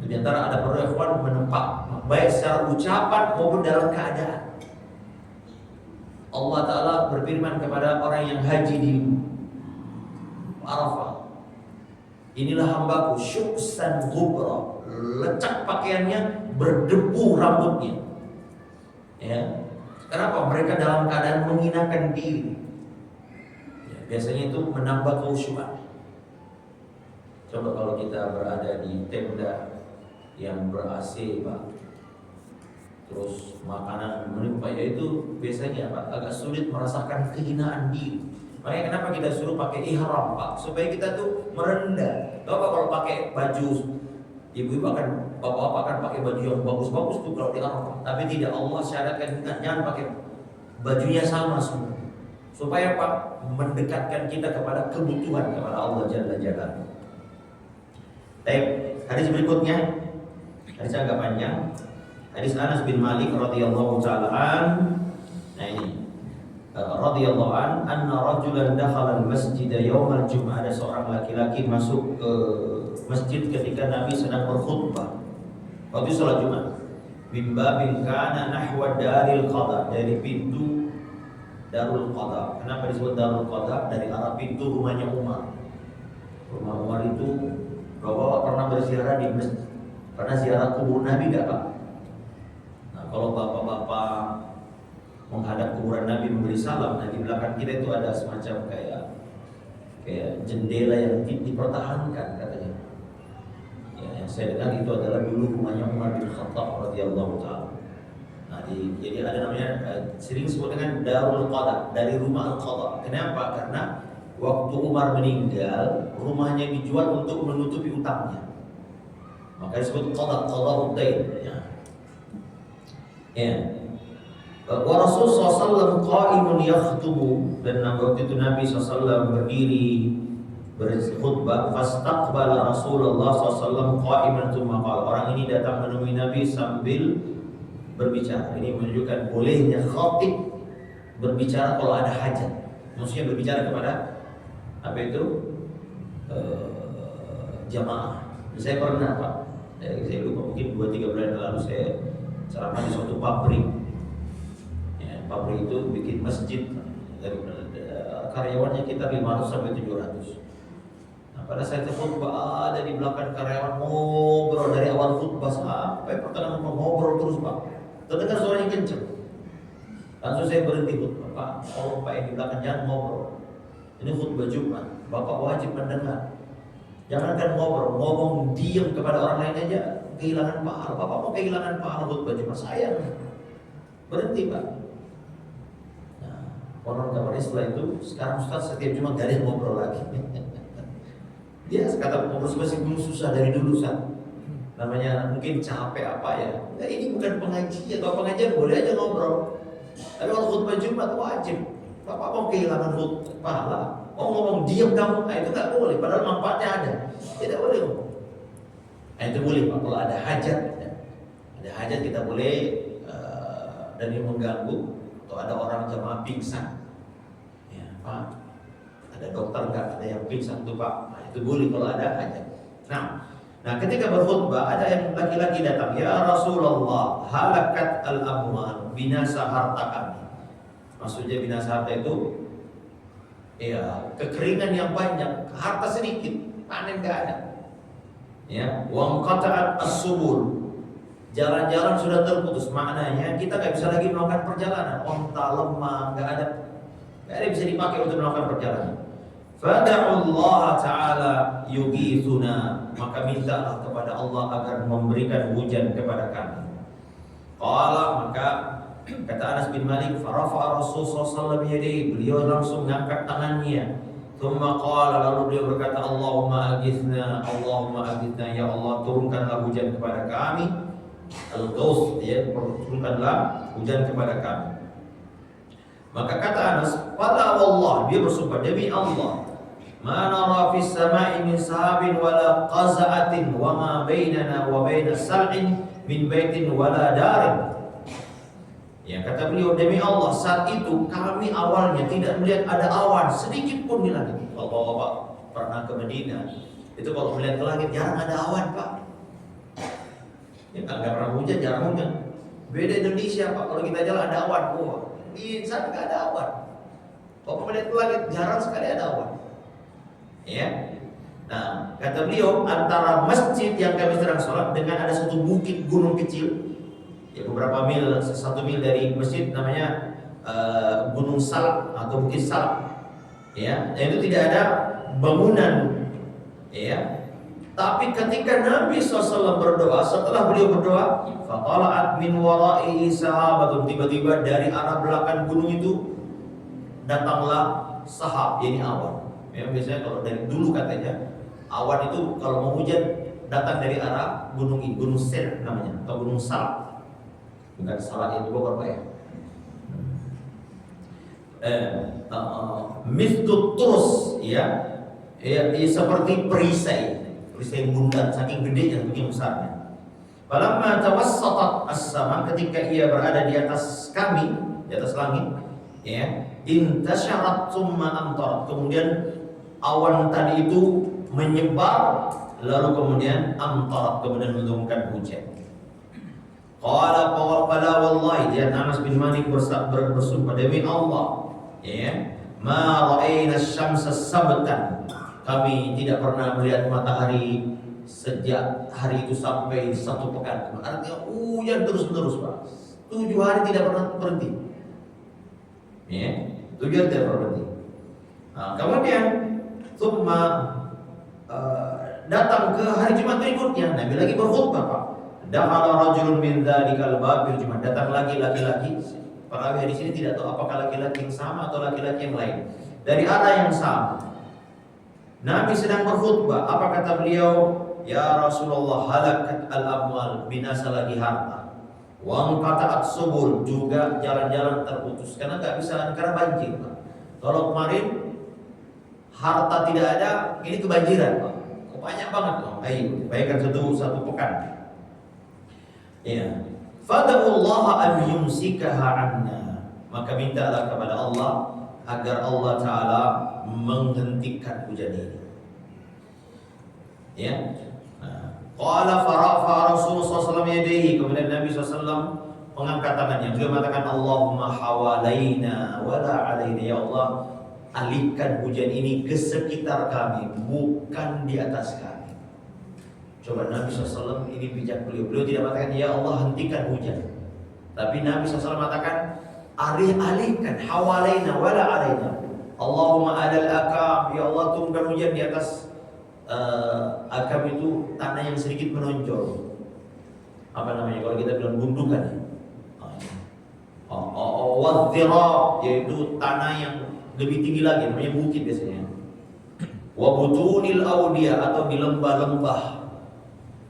Di antara ada para ikhwan menempat baik secara ucapan maupun dalam keadaan. Allah Ta'ala berfirman kepada orang yang haji di Arafah, inilah hambaku syuksan ghubra, lecak pakaiannya, berdebu rambutnya. Ya. Kenapa? Mereka dalam keadaan menghinakan diri. Ya, biasanya itu menambah khusyukan. Coba kalau kita berada di tenda yang ber-AC, Pak, terus makanan melimpah, ya itu biasanya Pak agak sulit merasakan kehinaan diri. Makanya kenapa kita suruh pakai ihram, Pak, supaya kita tuh merendah. Bapak kalau pakai baju, ibu-ibu akan, bapak-bapak akan pakai baju yang bagus-bagus tuh kalau di Arafah. Tapi tidak, Allah syaratkan kita jangan pakai bajunya sama semua, supaya Pak mendekatkan kita kepada kebutuhan kepada Allah Jalla Jalaluhu. Baik, hadis berikutnya, hadis agak panjang. Hadis Anas bin Malik radhiyallahu ta'ala an. Nah ini radhiyallahu an, anna rajulan dakhala al-masjid yaumal jum'ah. Ada seorang laki-laki masuk ke masjid ketika Nabi sedang berkhutbah waktu salat Jumat. Min babin kana nahwa daril qada, dari pintu Darul Qada. Kenapa disebut Darul Qada? Dari arah pintu rumahnya Umar. Rumah Umar itu, Bapak pernah berziarah di masjid? Pernah ziarah kubur Nabi enggak, Pak? Nah, kalau bapak-bapak menghadap kuburan Nabi memberi salam, nah di belakang kita itu ada semacam kayak jendela yang dipertahankan katanya. Ya, yang saya dengar itu adalah dulu rumahnya Umar bin Khattab radhiyallahu taala. Nah, jadi ada namanya sering disebut dengan Darul Qada, dari rumah Al-Qada. Kenapa? Karena waktu Umar meninggal, rumahnya dijual untuk menutupi utangnya. Maka disebut Qada, Qada Udain. Ya. Wa Rasul SAW qa'imun yakhtubu, dan waktu itu Nabi SAW berdiri berkhutbah. Fastaqbala Rasulullah SAW qa'iman tsumma qala. Orang ini datang menemui Nabi sambil berbicara. Ini menunjukkan bolehnya khatib berbicara kalau ada hajat. Maksudnya berbicara kepada apa itu? Jamaah. Saya pernah, Pak, saya lupa, mungkin 2-3 bulan lalu saya ceramah di suatu pabrik. Ya, pabrik itu bikin masjid, dari karyawannya kita 500 sampai 700. Nah, pada saat khutbah ada di belakang karyawan ngobrol dari awal khutbah sampai pertengahan ngobrol terus, Pak. Terdengar suaranya kenceng. Langsung saya berhenti khutbah. Pak, tolong Pak yang di belakang jangan ngobrol. Ini khutbah Jumat, Bapak wajib mendengar. Jangankan ngobrol, ngomong diam kepada orang lain aja kehilangan pahala. Bapak mau kehilangan pahala khutbah Jumat, sayang. Berhenti, Pak. Nah, konon kabarnya setelah itu sekarang Ustaz setiap Jumat gak ada yang ngobrol lagi. Dia kata ngobrol masih belum susah dari dulu, Ustaz. Namanya mungkin capek apa ya. Nah, ini bukan pengajian. Kalau pengajian boleh aja ngobrol. Tapi kalau khutbah Jumat wajib. Bapak mau kehilangan pahala, mau ngomong diam kamu, nah itu nggak boleh. Padahal manfaatnya ada. Tidak boleh ngomong. Nah itu boleh, Pak. Kalau ada hajat, ya. Ada hajat kita boleh dan yang mengganggu, atau ada orang jamaah pingsan. Ya, Pak. Ada dokter nggak? Ada yang pingsan tuh, Pak. Nah itu boleh kalau ada hajat. Nah, ketika berkhutbah ada yang laki-laki datang, ya Rasulullah, halakat al-amwal, binasa harta kami. Maksudnya binasa harta itu, ya kekeringan yang banyak, harta sedikit, panen nggak ada. Ya, wang qata'at as-subul, jalan-jalan sudah terputus. Maknanya kita nggak bisa lagi melakukan perjalanan, onta lemah, nggak ada yang bisa dipakai untuk melakukan perjalanan. Fada'ullah ta'ala yughithuna, maka mintalah kepada Allah agar memberikan hujan kepada kami. Qala, maka kata Anas bin Malik, farafa'a Rasulullah sallallahu alaihi wasallam, beliau langsung mengangkat tangannya. Tsumma qala, lalu beliau berkata, Allahumma aghithna, ya Allah, turunkanlah hujan kepada kami. Al-Ghaus, ya, turunkanlah hujan kepada kami. Maka kata Anas, fala wallah, dia bersumpah demi Allah, ma nara fis sama'i min sahabin wala qaza'atin wa ma bainana wa baina sal'in min baitin wala darin. Ya, kata beliau, demi Allah saat itu kami awalnya tidak melihat ada awan sedikit pun di langit. Kalau Bapak pernah ke Madinah, itu kalau melihat ke langit jarang ada awan, Pak. Ya, nggak pernah hujan, jarang hujan. Beda Indonesia, Pak. Kalau kita jalan ada awan, di sana nggak ada awan. Bapak melihat ke langit jarang sekali ada awan. Ya. Nah, kata beliau, antara masjid yang kami sedang sholat dengan ada satu bukit gunung kecil, ya beberapa mil, 1 mil dari masjid, namanya Gunung Salak atau Bukit Salak. Ya, dan itu tidak ada bangunan. Ya, tapi ketika Nabi SAW berdoa, setelah beliau berdoa, faqala'at min wara'ihi sahabatun, tiba-tiba dari arah belakang gunung itu datanglah sahab, ini awan. Ya, biasanya kalau dari dulu katanya awan itu kalau mau hujan datang dari arah gunung ini, Gunung Sir namanya, atau Gunung Salak. Bukan Salak itu Bogor, Pak ya. Misdut terus, ya, seperti perisai bundar, saking gedenya, saking besarnya. Falamma tawassatat as-sama, ketika ia berada di atas kami, di atas langit, ya, intasyarat summa amtarat, kemudian awan tadi itu menyebar, lalu kemudian amtarat, kemudian menurunkan hujan. Qala wallahi, dia Anas bin Malik bersumpah, demi Allah, ya, ma ra'ayna asy-syamsa sabtan, kami tidak pernah melihat matahari sejak hari itu sampai 1 pekan. Artinya hujan terus-menerus, Pak. 7 hari tidak pernah berhenti. Ya, 7 hari tidak pernah berhenti. Nah, kemudian datang ke hari Jumat berikutnya, Nabi lagi berkhutbah, Pak. Dakhala rajulun min dzalikal babil Jumat, datang lagi laki-laki. Perawi di sini tidak tahu apakah laki-laki yang sama atau laki-laki yang lain. Dari arah yang sama. Nabi sedang berkhutbah, apa kata beliau? Ya Rasulullah, halakat al-amwal, binasa lagi harta. Wa qata'at subul, juga jalan-jalan terputus karena nggak bisa, karena banjir, Pak. Kalau kemarin harta tidak ada, ini kebanjiran, Pak. Banyak banget, Pak. Ayo, bayangkan satu pekan. Ya. Fada'ullaha an yumsikaha anna, maka mintalah kepada Allah agar Allah Ta'ala menghentikan hujan ini. Ya. Qala farafa Rasulullah SAW yadayhi, kemudian Nabi SAW mengangkat tangannya. Beliau mengatakan, Allahumma hawalaina wala alaina, ya Allah, alihkan hujan ini ke sekitar kami, bukan di atas kami. Coba Nabi SAW ini bijak beliau. Beliau tidak mengatakan, ya Allah hentikan hujan, tapi Nabi SAW mengatakan, alihkan, hawalaina wala alaina. Allahumma adal akam, ya Allah turunkan hujan di atas akam itu tanah yang sedikit menonjol. Apa namanya kalau kita bilang gundukan? Wadhira, yaitu tanah yang lebih tinggi lagi, namanya bukit biasanya. Wa butunil awdiya, atau di lembah-lembah.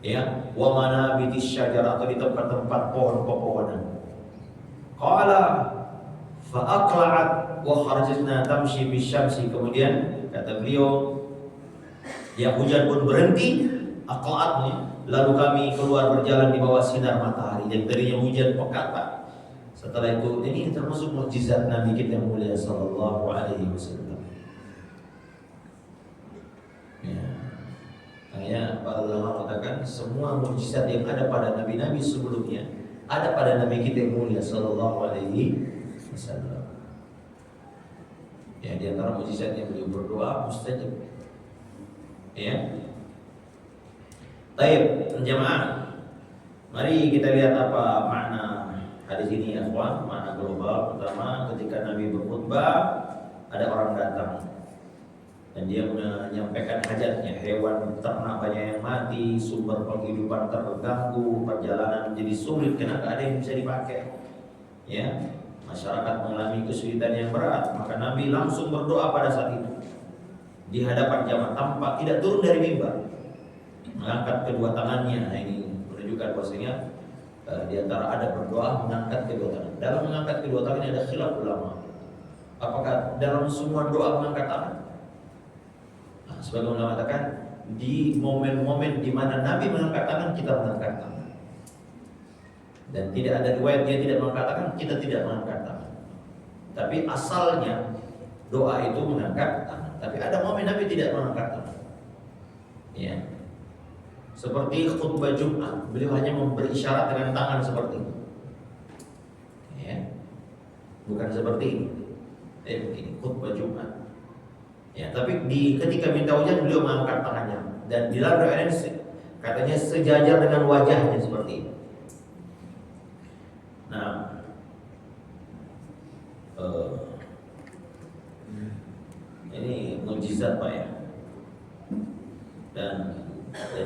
Ya, wa manabitis syajar, atau di tempat-tempat pohon-pepohonan. Qala fa aqla'at wa kharajna tamshi bisyamsi, kemudian kata beliau, ya hujan pun berhenti, aqla'atnya, lalu kami keluar berjalan di bawah sinar matahari, dan tadinya hujan pekat, Pak. Setelah itu, ini termasuk mukjizat Nabi kita yang mulia sallallahu alaihi wasallam. Ya. Makanya para ulama mengatakan semua mukjizat yang ada pada nabi-nabi sebelumnya ada pada Nabi kita yang mulia sallallahu alaihi wasallam. Ya, di antara mukjizatnya beliau berdoa mustajab. Ya. Baik, jemaah. Mari kita lihat apa makna hadis ini, ya kawan. Makna global. Pertama, ketika Nabi berkhutbah, ada orang datang dan dia menyampaikan hajatnya. Hewan ternak banyak yang mati, sumber penghidupan terganggu, perjalanan menjadi sulit karena tidak ada yang bisa dipakai. Ya, masyarakat mengalami kesulitan yang berat, maka Nabi langsung berdoa pada saat itu di hadapan jamaah, tampak tidak turun dari mimbar, mengangkat kedua tangannya. Nah, ini menunjukkan bahwasanya di antara ada berdoa mengangkat kedua tangan. Dalam mengangkat kedua tangan ada khilaf ulama. Apakah dalam semua doa mengangkat tangan? Nah, sebagian ulama mengatakan di momen-momen di mana Nabi mengangkat tangan, kita mengangkat tangan. Dan tidak ada riwayat dia tidak mengangkat tangan, kita tidak mengangkat tangan. Tapi asalnya doa itu mengangkat tangan. Tapi ada momen Nabi tidak mengangkat tangan. Ya. Seperti khutbah Jumat, beliau hanya memberi isyarat dengan tangan seperti itu. Ya. Bukan seperti ini. Begini, khutbah Jumat. Ya, tapi ketika minta hujan beliau mengangkat tangannya dan di dalam riwayat ini katanya sejajar dengan wajahnya seperti itu. Nah, ini mukjizat Pak ya. Dan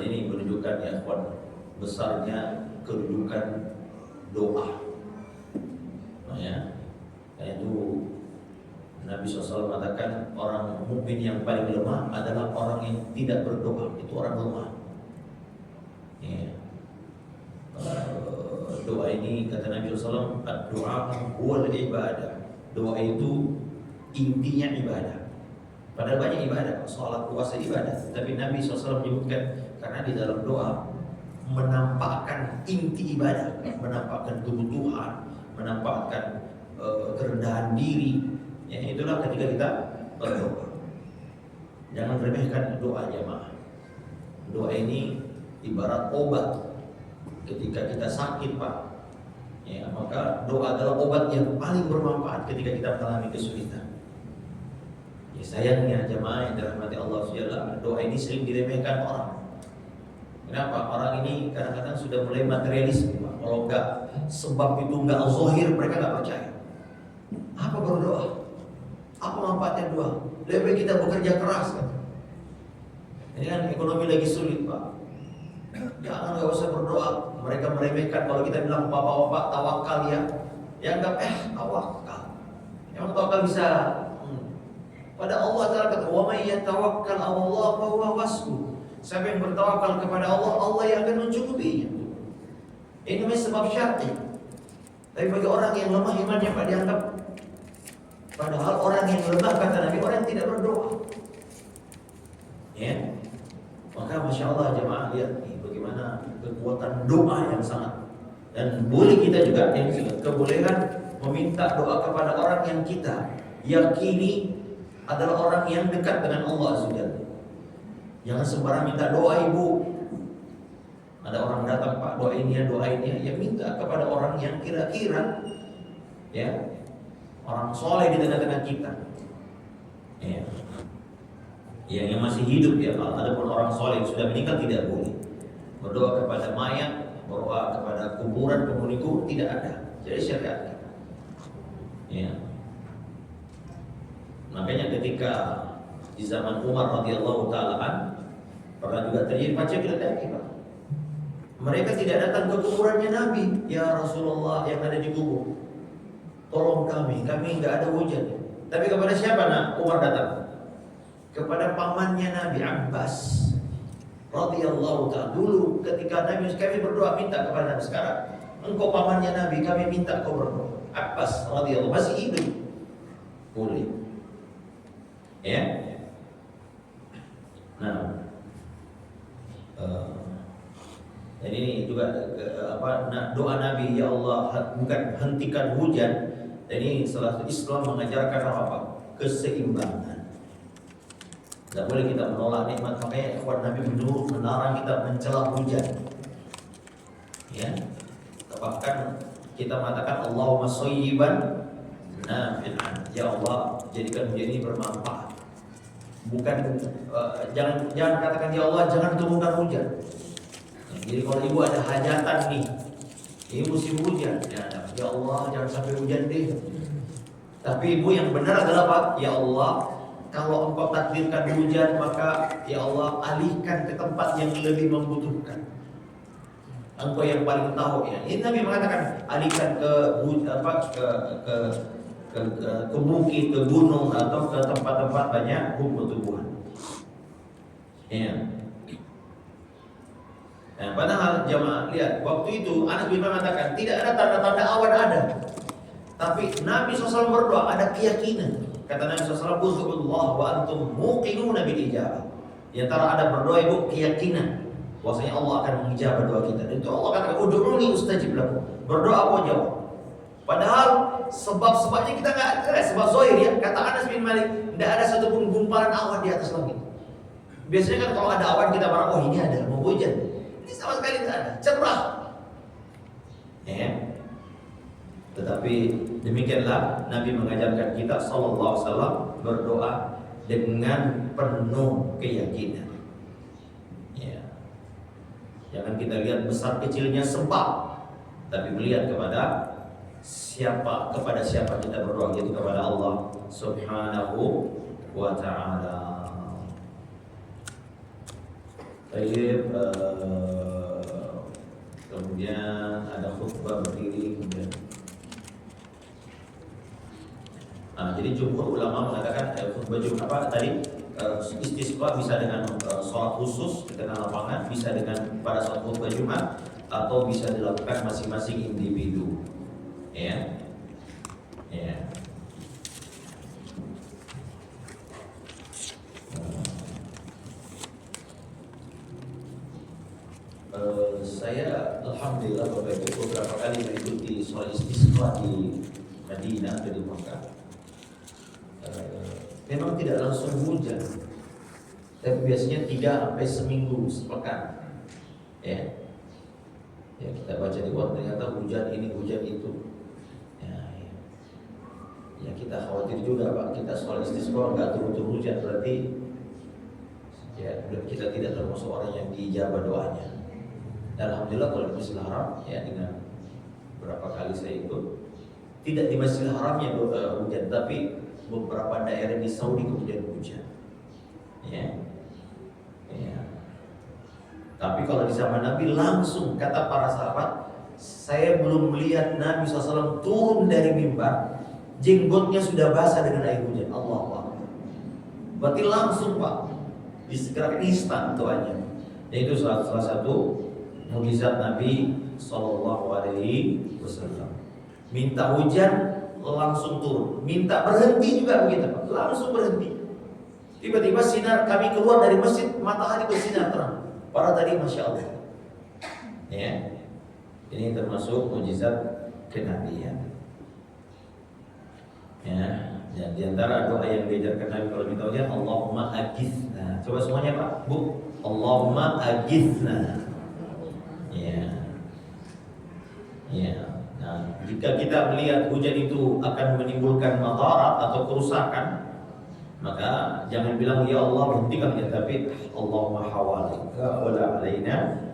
ini menunjukkan ya besarnya kedudukan doa. Nah, ya. Karena itu Nabi SAW mengatakan orang mukmin yang paling lemah adalah orang yang tidak berdoa. Itu orang lemah. Ya. Doa ini kata Nabi SAW, doa huwal ibadah. Doa itu intinya ibadah. Padahal banyak ibadah, sholat, puasa ibadah. Tapi Nabi SAW menyebutkan karena di dalam doa menampakkan inti ibadah, menampakkan kebutuhan, menampakkan kerendahan diri. Ya, itulah ketika kita berdoa. Jangan remehkan doa jemaah. Doa ini ibarat obat. Ketika kita sakit Pak, ya, maka doa adalah obat yang paling bermanfaat ketika kita mengalami kesulitan. Ya, sayangnya jemaah yang dirahmati Allah SWT, doa ini sering diremehkan orang. Kenapa? Orang ini kadang-kadang sudah mulai materialisme Pak. Kalau enggak sebab itu enggak zahir, mereka enggak percaya. Apa berdoa? Apa manfaatnya doa? Lebih baik kita bekerja keras kan? Ini kan ekonomi lagi sulit Pak. Jangan enggak usah berdoa. Mereka meremehkan kalau kita bilang bapak-bapak tawakal ya. Ya enggak tawakal. Emang tawakal bisa? Pada Allah Ta'ala kata, "Wa may yatawakkal 'ala Allah fa huwa hasbuh." Siapa yang bertawakal kepada Allah, Allah yang akan mencukupinya. Ini namanya sebab syar'i. Tapi bagi orang yang lemah imannya Pak dianggap. Padahal orang yang lemah kata Nabi orang yang tidak berdoa. Ya. Maka Masya Allah jemaah lihat nih bagaimana kekuatan doa yang sangat. Dan boleh kita juga yang kebolehan meminta doa kepada orang yang kita yakini adalah orang yang dekat dengan Allah SWT. Jangan sembarang minta doa ibu. Ada orang datang Pak doain ya, ya minta kepada orang yang kira-kira ya orang soleh di tengah-tengah kita. Ya. Yang masih hidup ya, kalau ada pun orang soleh yang sudah meninggal tidak boleh berdoa kepada mayat, berdoa kepada kuburan, penghuni kubur tidak ada. Jadi syariat. Ya. Makanya ketika di zaman Umar radhiyallahu taala pernah juga terjadi macam itu Pak. Mereka tidak datang ke kuburannya Nabi, ya Rasulullah yang ada di kubur. Tolong kami enggak ada hujan. Tapi kepada siapa Umar datang? Kepada pamannya Nabi Abbas radhiyallahu taala. Dulu ketika Nabi kami berdoa minta kepada Nabi, sekarang engkau pamannya Nabi kami minta kau berdoa. Abbas radhiyallahu masih hidup. Boleh. Ya. Nah, dan ini juga doa Nabi ya Allah bukan hentikan hujan. Dan ini salah satu Islam mengajarkan apa? Keseimbangan. Tidak boleh kita menolak nikmat. Makanya ikhwan Nabi melarang kita mencela hujan. Ya, bahkan kita mengatakan Allahumma shayyiban nafi'an. Ya Allah jadikan hujan ini bermanfaat. Bukan jangan katakan ya Allah jangan turunkan hujan. Jadi kalau ibu ada hajatan nih, ini musim hujan, ya Allah jangan sampai hujan deh. Tapi ibu yang benar adalah apa? Ya Allah, kalau engkau takdirkan hujan maka ya Allah alihkan ke tempat yang lebih membutuhkan. Engkau yang paling tahu ya. Ini Nabi mengatakan alihkan ke bukit, ke gunung atau ke tempat-tempat banyak tumbuh-tumbuhan. Ya. Nah, padahal jamaah lihat waktu itu Anas bin Malik mengatakan tidak ada tanda-tanda awan ada. Tapi Nabi SAW berdoa ada keyakinan. Kata Nabi SAW, "Ud'ullah wa antum muqinuna bil ijabah." Di antara ada berdoa ibu keyakinan bahwasanya Allah akan mengijabah doa kita. Dan itu Allah katakan, ud'uni ustajib lakum. Berdoa aku jawab. Padahal sebab-sebabnya kita nggak ada. Sebab zahir ya, kata Anas bin Malik, tidak ada satupun gumpalan awan di atas langit. Biasanya kan kalau ada awan kita marah, oh ini ada mau hujan. Ini sama sekali tidak ada, cerah. Ya. Tetapi demikianlah Nabi mengajarkan kita sallallahu alaihi wasallam berdoa dengan penuh keyakinan. Ya. Jangan kita lihat besar kecilnya sebab, tapi melihat kepada siapa kita berdoa, yaitu kepada Allah Subhanahu wa ta'ala. Baik, kemudian ada khutbah berdiri, kemudian jadi jumhur ulama mengatakan khutbah Jumat tadi istisqa bisa dengan sholat khusus di tengah lapangan, bisa dengan pada saat khutbah Jumat, atau bisa dilakukan masing-masing individu. Ya. Saya alhamdulillah Bapak Ibu beberapa kali mengikuti sholat istisqa di Madinah atau di Makkah. Memang tidak langsung hujan, tapi biasanya 3 sampai seminggu sepekan. Ya, kita baca di web ternyata hujan ini hujan itu. Ya kita khawatir juga Pak, kita sholat istisqa nggak turun-turun hujan, berarti ya kita tidak termasuk orang yang diijabah doanya. Dan alhamdulillah kalau di Masjidil Haram ya, dengan berapa kali saya ikut, tidak di Masjidil Haramnya hujan, tapi beberapa daerah di Saudi kemudian hujan. Ya. Tapi kalau di zaman Nabi langsung, kata para sahabat, saya belum melihat Nabi SAW turun dari mimbar, jenggotnya sudah basah dengan air hujan. Allahu Akbar. Berarti langsung Pak, disegerakan instan doanya. Yaitu salah satu mukjizat Nabi SAW. Minta hujan langsung turun, minta berhenti juga begitu Pak, langsung berhenti. Tiba-tiba sinar, kami keluar dari masjid, matahari bersinar terang. Para tadi Masya Allah. Ya, ini termasuk mukjizat kenabian. Ya, dan diantara doa yang diajarkan Nabi kalau kita ujian, Allahumma agithna. Coba semuanya Pak, Bu, Allahumma agithna. Ya. Nah, jika kita melihat hujan itu akan menimbulkan madarat atau kerusakan, maka jangan bilang ya Allah hentikan ya, tapi Allahumma hawalika wa la alaina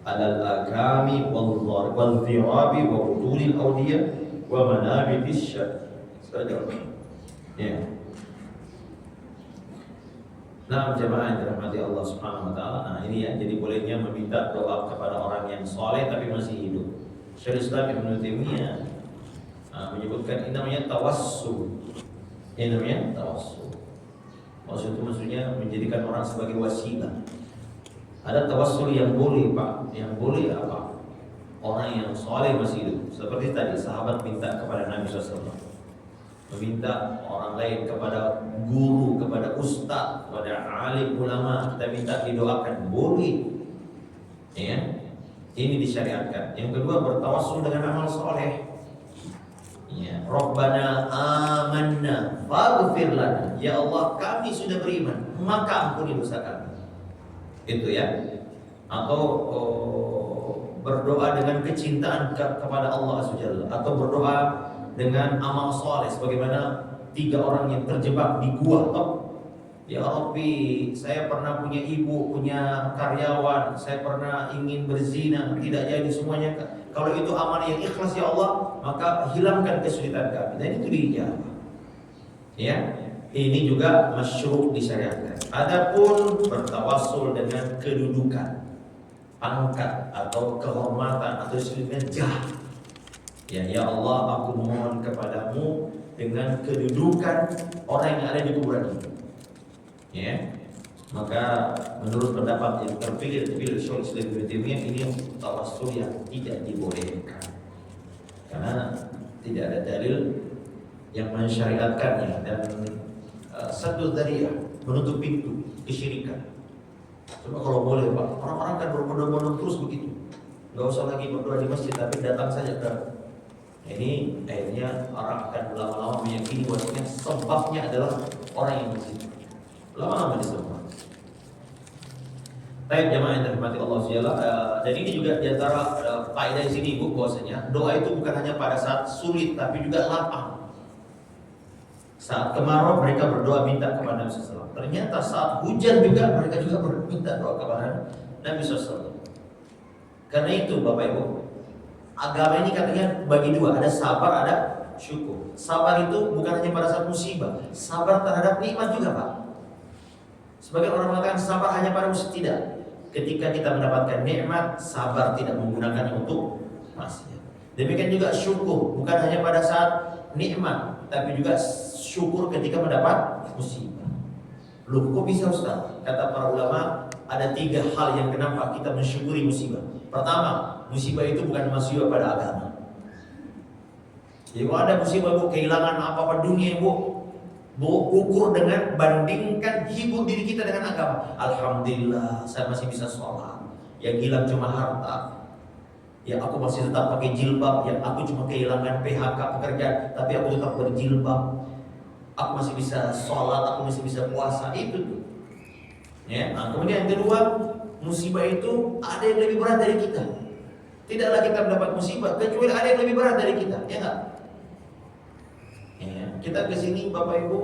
alal akami wal dhirabi wa budulil awliya wa manabitis syajjar. Ya. Nah, jemaah yang dirahmati Allah Subhanahu wa taala. Nah, ini ya, jadi bolehnya meminta doa kepada orang yang soleh tapi masih hidup. Syaikhul Islam Ibnu Taimiyah menyebutkan ini namanya tawassul. Ini namanya tawassul. Maksud itu maksudnya menjadikan orang sebagai wasilah. Ada tawassul yang boleh Pak, yang boleh apa? Orang yang soleh masih hidup. Seperti tadi sahabat minta kepada Nabi SAW, meminta orang lain kepada guru, kepada ustaz, kepada alim ulama, kita minta didoakan, boleh. Ya. Ini disyariatkan. Yang kedua, bertawassul dengan amal soleh. Ya, Rabbana amanna faghfir lana. Ya Allah, kami sudah beriman, maka ampuni dosa kami. Itu ya. Atau berdoa dengan kecintaan kepada Allah Subhanahu wa taala, atau berdoa dengan amal soleh sebagaimana 3 orang yang terjebak di gua. Ya Rabbi, saya pernah punya ibu, punya karyawan, saya pernah ingin berzina, tidak jadi semuanya. Kalau itu amal yang ikhlas ya Allah, maka hilangkan kesulitan kami. Dan itu diijabah. Ya, ini juga masyru' disyariatkan. Adapun bertawassul dengan kedudukan, pangkat atau kehormatan atau istilahnya jah. Ya Allah, aku mohon kepadamu dengan kedudukan orang yang ada di kuburan ini. Ya, maka menurut pendapat yang terpilih Syaikhul Islam Ibnu Taimiyah, ini tawassul yang tidak dibolehkan karena tidak ada dalil yang mensyariatkannya, dan satu dzariyah, menutup pintu kesyirikan. Coba kalau boleh Pak, orang-orang kan berbondong-bondong terus begitu. Gak usah lagi berdoa di masjid, tapi datang saja ke ini. Akhirnya orang akan lama-lama meyakini bahwasanya sebabnya adalah orang yang di situ. Lama-lama disebut. Baik jamaah yang dirahmati Allah Subhanahu. Dan ini juga diantara faedah di sini Ibu, bahwasanya doa itu bukan hanya pada saat sulit, tapi juga lapang. Saat kemarau mereka berdoa minta kepada Nabi SAW. Ternyata saat hujan juga mereka juga berminta doa kepada Nabi SAW. Karena itu Bapak Ibu, agama ini katanya bagi dua, ada sabar, ada syukur. Sabar itu bukan hanya pada saat musibah, sabar terhadap nikmat juga Pak. Sebagian orang mengatakan sabar hanya pada musibah, tidak. Ketika kita mendapatkan nikmat, sabar tidak menggunakannya untuk maksiat. Demikian juga syukur, bukan hanya pada saat nikmat, tapi juga syukur ketika mendapat musibah. Loh kok bisa Ustaz? Kata para ulama, ada 3 hal yang kenapa kita mensyukuri musibah. Pertama, musibah itu bukan musibah pada agama. Jadi kalau ada musibah Bu, kehilangan apa-apa dunia Bu, ukur dengan bandingkan hibur diri kita dengan agama. Alhamdulillah saya masih bisa sholat. Yang hilang cuma harta. Ya aku masih tetap pakai jilbab. Yang aku cuma kehilangan PHK pekerjaan, tapi aku tetap berjilbab. Aku masih bisa sholat, aku masih bisa puasa. Itu tuh. Ya, nah, kemudian yang kedua, musibah itu ada yang lebih berat dari kita. Tidaklah kita mendapat musibah kecuali ada yang lebih berat dari kita, ya enggak? Ya, kita ke sini Bapak Ibu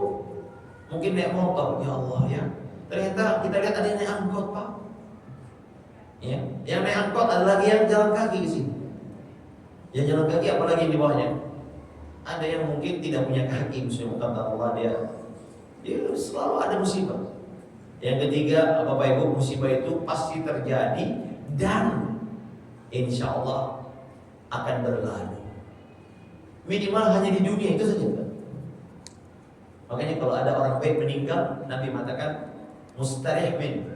mungkin naik motor, ya Allah ya. Ternyata kita lihat ada yang naik angkot Pak. Ya, yang naik angkot ada lagi yang jalan kaki ke sini. Yang jalan kaki apalagi yang di bawahnya? Ada yang mungkin tidak punya kaki, misalnya kata Allah dia selalu ada musibah. Yang ketiga, Bapak Ibu, musibah itu pasti terjadi dan insya Allah akan berlalu. Minimal hanya di dunia itu saja. Makanya kalau ada orang baik meninggal, Nabi mengatakan mustarih min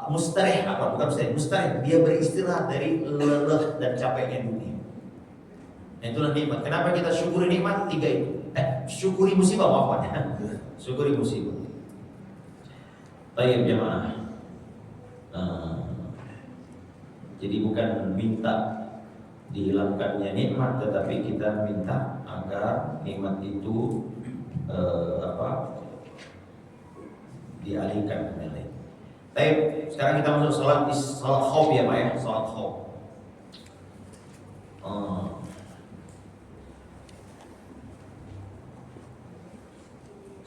mustarih apa bukan mustarih, dia beristirahat dari lelah dan capeknya dunia. Itulah nikmat. Kenapa kita syukuri nikmat? 3 itu. Syukuri musibah maafnya. Syukuri musibah. Baik jemaah. Jadi bukan minta dihilangkannya nikmat, tetapi kita minta agar nikmat itu dialihkan ke lain. Baik, sekarang kita masuk salat khauf ya Pak ya, salat khauf.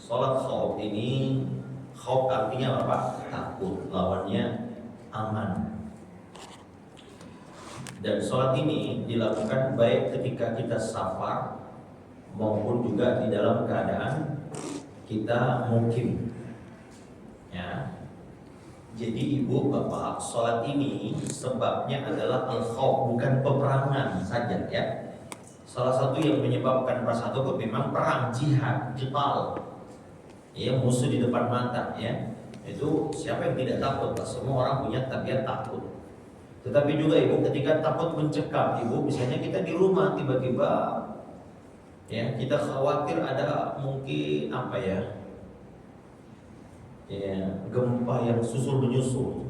Salat khauf ini, khauf artinya apa? Takut, lawannya aman. Dan salat ini dilakukan baik ketika kita safar maupun juga di dalam keadaan kita mukim. Ya. Jadi ibu bapak, salat ini sebabnya adalah al-khauf, bukan peperangan saja ya. Salah satu yang menyebabkan perang itu memang perang jihad, qital. Ya, musuh di depan mata ya. Itu siapa yang tidak takut Pak? Semua orang punya tabiat takut. Tetapi juga ibu ketika takut mencekam, ibu misalnya kita di rumah tiba-tiba ya kita khawatir ada mungkin apa ya gempa yang susul menyusul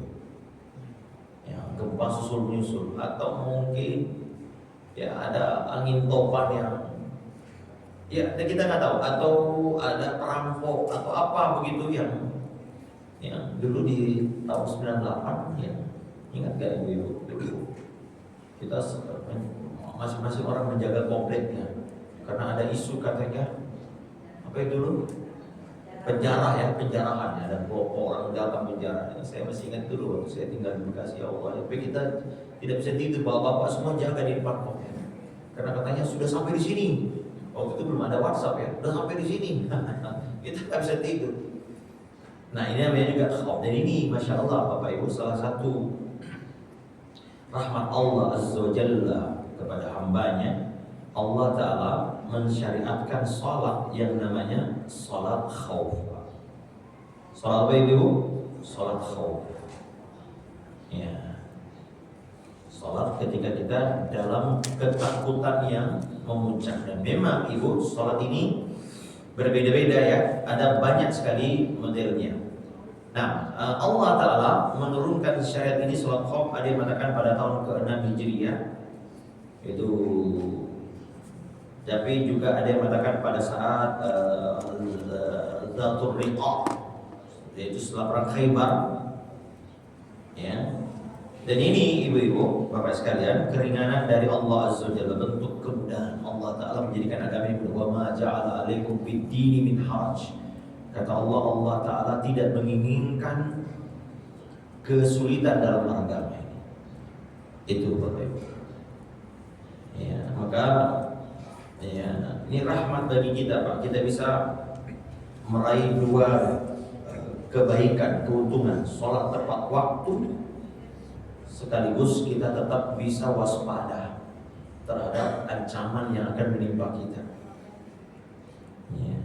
ya, gempa susul menyusul, atau mungkin ya ada angin topan yang ya kita nggak tahu, atau ada perampok atau apa begitu yang dulu di tahun 98 ya. Ingat gak ibu-ibu? Kita masing-masing orang menjaga kompleknya karena ada isu katanya apa itu dulu penjara ya, penjarahan ya, dan kelompok orang dalam penjara. Saya masih ingat dulu waktu saya tinggal di Bekasi, ya Allah. Tapi kita tidak bisa tidur, bapak-bapak semua jaga di depan komplek karena katanya sudah sampai di sini. Waktu itu belum ada WhatsApp ya, udah sampai di sini. Kita nggak bisa tidur. Nah ini namanya juga khauf. Dan ini masya Allah Bapak Ibu, salah satu rahmat Allah Azza wa Jalla kepada hambanya. Allah Ta'ala mensyariatkan salat yang namanya salat khauf. Salat apa itu? Salat khauf. Ya. Salat ketika kita dalam ketakutan yang memuncak. Dan memang ibu, salat ini berbeda-beda ya. Ada banyak sekali modelnya. Nah, Allah Ta'ala menurunkan syariat ini salat khauf ada yang mengatakan pada tahun ke-6 Hijriah itu, tapi juga ada yang mengatakan pada saat Dzatur Riqa, yaitu setelah perang Khaybar, ya. Dan ini ibu-ibu, bapak sekalian, keringanan dari Allah Azza wa Jalla, bentuk kemudahan Allah Ta'ala menjadikan agama ini wa ma ja'ala 'alaikum fid-dini min haraj. Kata Allah, Allah Ta'ala tidak menginginkan kesulitan dalam agama ini. Itu bapak ibu. Ya, maka ya, ini rahmat bagi kita Pak. Kita bisa meraih dua kebaikan, keuntungan, sholat tepat waktu, sekaligus kita tetap bisa waspada terhadap ancaman yang akan menimpa kita. Ya.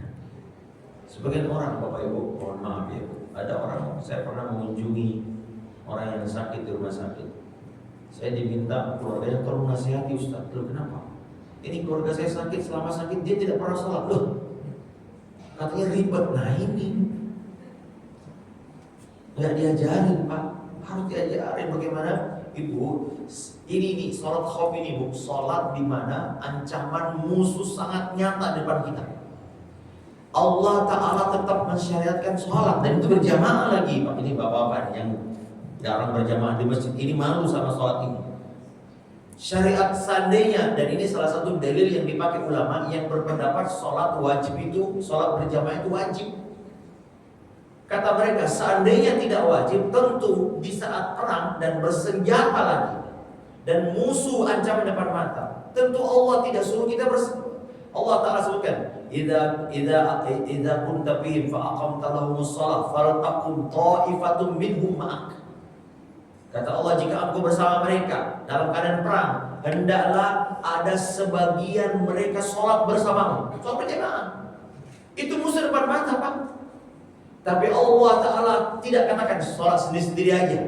Sebagian orang, Bapak Ibu, mohon maaf ya, ada orang, saya pernah mengunjungi orang yang sakit di rumah sakit. Saya diminta keluarganya tolong nasihati Ustaz. Loh, kenapa? Ini keluarga saya sakit, selama sakit dia tidak pernah sholat. Loh, katanya ribet. Nah ini nggak diajarin Pak, harus diajarin bagaimana Ibu. Ini sholat khauf ini Bu, sholat di mana ancaman musuh sangat nyata di depan kita. Allah Ta'ala tetap mensyariatkan sholat, dan itu berjamaah lagi Pak. Ini bapak-bapak yang jarang berjamaah di masjid ini malu sama sholat ini. Syariat seandainya, dan ini salah satu dalil yang dipakai ulama yang berpendapat sholat wajib itu, sholat berjamaah itu wajib. Kata mereka, seandainya tidak wajib, tentu di saat perang dan bersenjata lagi, dan musuh ancaman depan mata, tentu Allah tidak suruh kita Allah Ta'ala sebutkan, idza kunta fihim fa aqamta lahumus shalah faltaqum ta'ifatun minhum ma'ak. Kata Allah, jika engkau bersama mereka dalam keadaan perang, hendaklah ada sebagian mereka sholat bersamamu. Sholat berjamaah. Itu musuh depan mata Pak. Tapi Allah Ta'ala tidak katakan sholat sendiri-sendiri aja.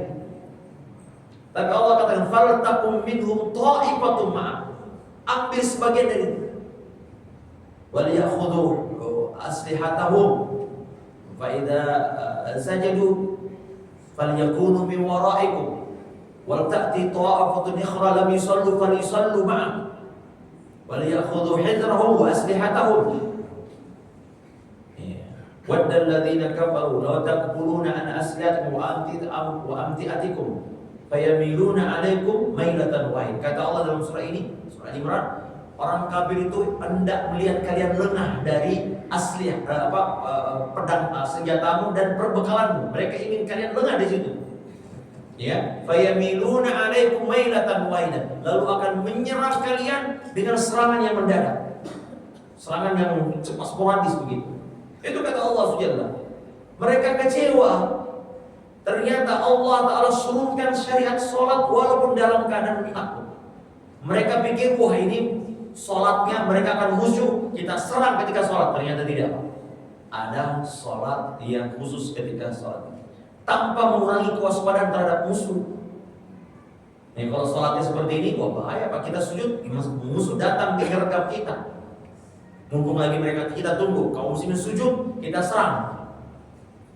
Tapi Allah katakan faltaqum minhum ta'ifatun ma'ak. Ambil sebagian dari itu. Wal ya'khudhu aslihatahum fa idza sajadu falyakunu min wara'ikum wal ta'ti ta'ifatun ukhra lam yusallu falyusallu ma'ak wal ya'khudhu hidrahum wa aslihatahum. Wadda alladhina kafaru law takfuruna an aslihatikum wa amtiatikum fayamiluna 'alaikum mailatan wahid. Kata Allah dalam surah ini, surah Imran, orang kafir itu hendak melihat kalian lengah dari asliah, pedang senjatamu dan perbekalanmu. Mereka ingin kalian lengah di situ. Ya, fayamiluna 'alaikum mailatan wahidan. Lalu akan menyerang kalian dengan serangan yang mendadak. Serangan yang cepat sporadis begitu. Itu kata Allah Subhanahu. Mereka kecewa. Ternyata Allah Ta'ala surunkan syariat sholat walaupun dalam keadaan takut. Mereka pikir, wah ini sholatnya mereka akan khusyuk, kita serang ketika sholat. Ternyata tidak. Ada sholat yang khusus ketika sholat, tanpa mengurangi kewaspadaan terhadap musuh. Nih, kalau sholatnya seperti ini, wah bahaya Pak. Kita sujud, musuh datang menyergap kita. Mumpung lagi mereka kita tunggu, kaum muslimin sujud, kita serang.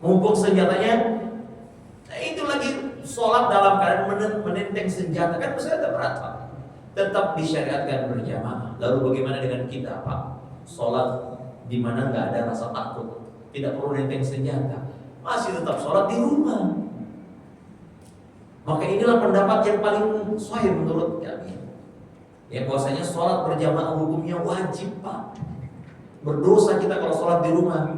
Mumpung senjatanya, nah itu lagi sholat dalam keadaan menenteng senjata, kan bersenjata berat Pak. Tetap disyariatkan berjamaah. Lalu bagaimana dengan kita Pak? Sholat di mana nggak ada rasa takut, tidak perlu menenteng senjata, masih tetap sholat di rumah. Maka inilah pendapat yang paling sahih menurut kami. Ya, bahwasanya sholat berjamaah hukumnya wajib Pak. Berdosa kita kalau sholat di rumah.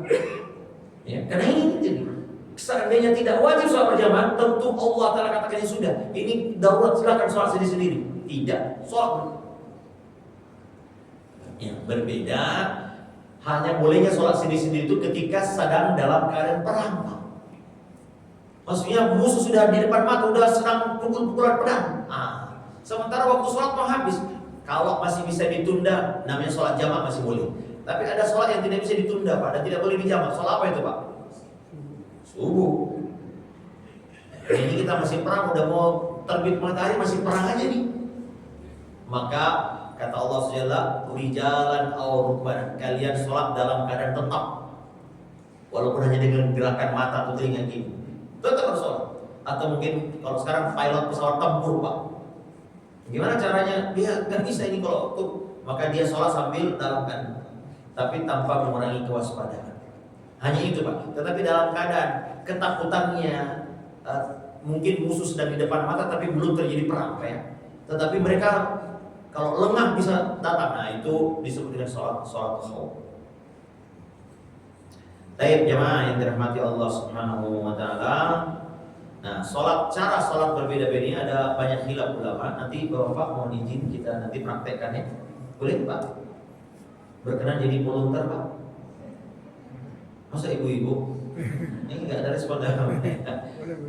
Ya, karena ini jadi seandainya tidak wajib sholat berjamaah, tentu Allah Ta'ala katakan ini sudah, ini darurat, silakan sholat sendiri-sendiri. Tidak, sholat. Ya, berbeda. Hanya bolehnya sholat sendiri-sendiri itu ketika sedang dalam keadaan perang. Maksudnya musuh sudah di depan mata, sudah sedang pukul-pukulan pedang. Sementara waktu sholat mau habis. Kalau masih bisa ditunda, namanya sholat jamaah masih boleh. Tapi ada sholat yang tidak bisa ditunda Pak, dan tidak boleh dijamaah. Sholat apa itu Pak? Subuh. Ini kita masih perang, udah mau terbit matahari masih perang aja nih. Maka kata Allah SWT, rijalan aw rukbanan, kalian sholat dalam keadaan tetap, walaupun hanya dengan gerakan mata atau telinga gini. tetap harus sholat. Atau mungkin kalau sekarang pilot pesawat tempur Pak, gimana caranya? Dia nggak bisa ini kalau tuh, maka dia sholat sambil dalam keadaan, tapi tanpa mengurangi kewaspadaan. Hanya itu Pak. Tetapi dalam keadaan ketakutannya, mungkin musuh sedang di depan mata tapi belum terjadi perang Pak ya. Tetapi mereka kalau lengah bisa datang, nah itu disebut dengan sholat khauf. Baik jemaah yang dirahmati Allah Subhanahu wa taala. Nah, cara sholat berbeda-beda ini ada banyak khilaf ulama. Nanti Bapak mohon izin kita nanti praktekkan ya. Boleh Pak? Berkenan jadi volunteer Pak? Masa ibu-ibu? Ini nggak ada respon dari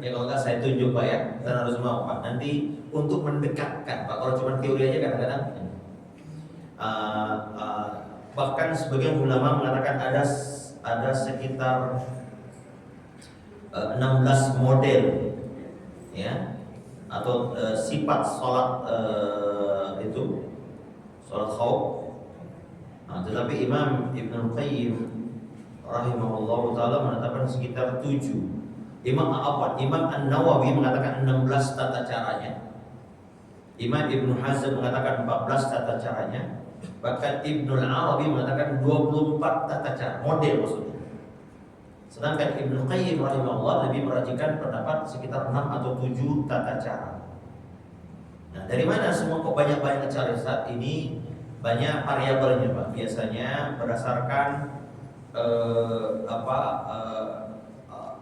ya kalau nggak saya tunjuk Pak ya. Dan harus mau Pak. Nanti untuk mendekatkan Pak. Kalau cuma teori aja kadang-kadang. Bahkan sebagian ulama mengatakan ada sekitar 16 model ya, atau sifat sholat itu sholat khauf. Tetapi Imam Ibnu Qayyim rahimahullah taala menetapkan sekitar 7. Imam An-Nawawi mengatakan 16 tata caranya. Imam Ibnu Hazm mengatakan 14 tata caranya. Bahkan Ibnu Arabi mengatakan 24 tata cara, model maksudnya. Sedangkan Ibnu Qayyim rahimahullah lebih merajikan pendapat sekitar 6 atau 7 tata cara. Nah, dari mana semua kok banyak-banyak cara saat ini? Banyak variabelnya Pak. Biasanya berdasarkan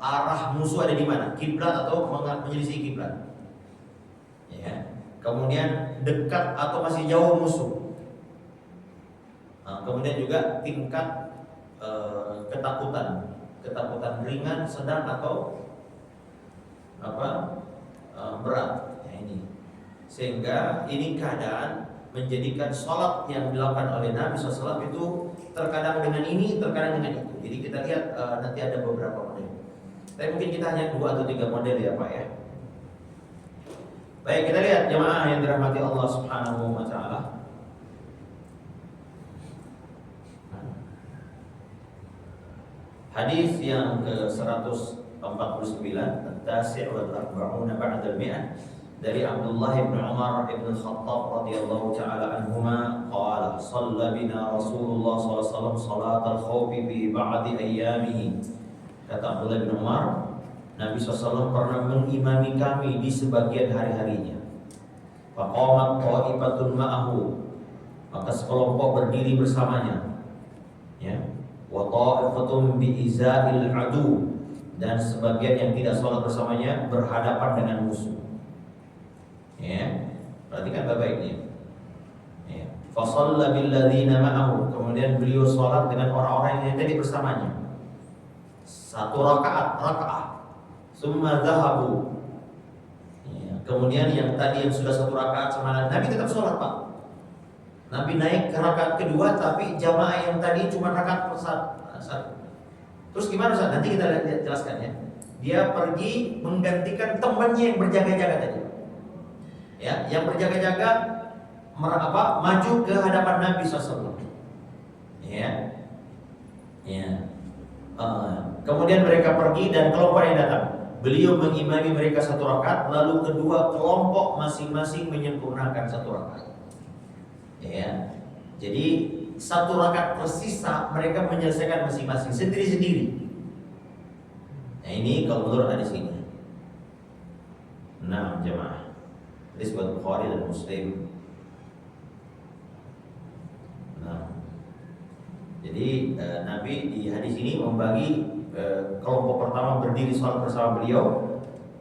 arah musuh ada di mana, kiblat atau menyelisih kiblat. Ya. Kemudian dekat atau masih jauh musuh. Kemudian juga tingkat ketakutan ringan, sedang atau berat. Ya, ini sehingga ini keadaan menjadikan sholat yang dilakukan oleh Nabi SAW itu terkadang dengan ini, terkadang dengan itu. Jadi kita lihat nanti ada beberapa model. Tapi mungkin kita hanya 2 atau 3 model ya Pak ya. Baik, kita lihat jemaah yang dirahmati Allah Subhanahu wa taala. Hadis yang ke-149, At-Tasi' wal Arba'una ba'da al-Mi'ah, dari Abdullah bin Umar bin Khattab radhiyallahu taala anhuma qala shalla bina Rasulullah sallallahu alaihi wasallam salat al-khawf bi ba'di ayyamihi. Kata Abdullah bin Umar, Nabi SAW pernah mengimami kami di sebagian hari-harinya. Faqamat qa'ibatun ma'ahu, maka sekelompok berdiri bersamanya. Ya. Wa ta'ifatun bi iza'il adu, dan sebagian yang tidak sholat bersamanya berhadapan dengan musuh. Ya, perhatikan baik-baiknya. Ya. Fa shalla bil ladzina ma'ahu, kemudian beliau sholat dengan orang-orang yang tadi bersamanya. 1 rakaat. Summa dhahabu. Ya. Kemudian yang tadi yang sudah 1 rakaat sama Nabi tetap sholat Pak. Nabi naik ke rakaat kedua, tapi jamaah yang tadi cuma rakaat satu. Terus gimana Ustaz? Nanti kita jelaskan ya. Dia pergi menggantikan temannya yang berjaga-jaga tadi. Ya, yang berjaga-jaga maju ke hadapan Nabi SAW. Ya. Ya. Kemudian mereka pergi dan kelompok yang datang. Beliau mengimami mereka 1 rakaat, lalu kedua kelompok masing-masing menyempurnakan 1 rakaat. Ya, jadi 1 rakaat tersisa mereka menyelesaikan masing-masing sendiri-sendiri. Nah ini kalau menurut hadis ini. Nah jemaah, hadis buat Bukhari dan Muslim. Nah, jadi Nabi di hadis ini membagi kelompok pertama berdiri sholat bersama beliau.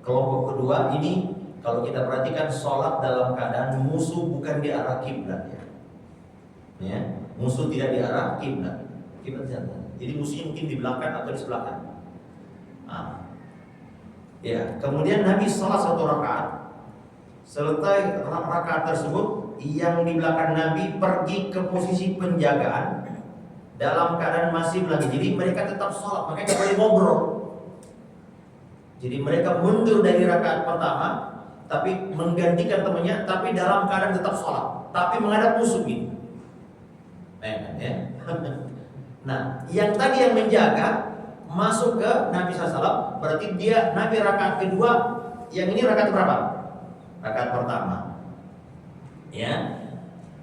Kelompok kedua ini kalau kita perhatikan sholat dalam keadaan musuh bukan di arah kiblat ya. Ya, musuh tidak di arah kiblat. Jadi musuhnya mungkin di belakang atau di sebelah kanan. Ya, kemudian Nabi sholat 1 rakaat. Selesai rakaat tersebut, yang di belakang Nabi pergi ke posisi penjagaan dalam keadaan masih lagi. Jadi mereka tetap sholat, makanya boleh ngobrol. Jadi mereka mundur dari rakaat pertama, tapi menggantikan temannya, tapi dalam keadaan tetap sholat, tapi menghadap musuh ini. Ya. Nah, yang tadi yang menjaga masuk ke Nabi SAW, berarti dia Nabi rakaat kedua, yang ini rakaat berapa? Rakaat pertama. Ya.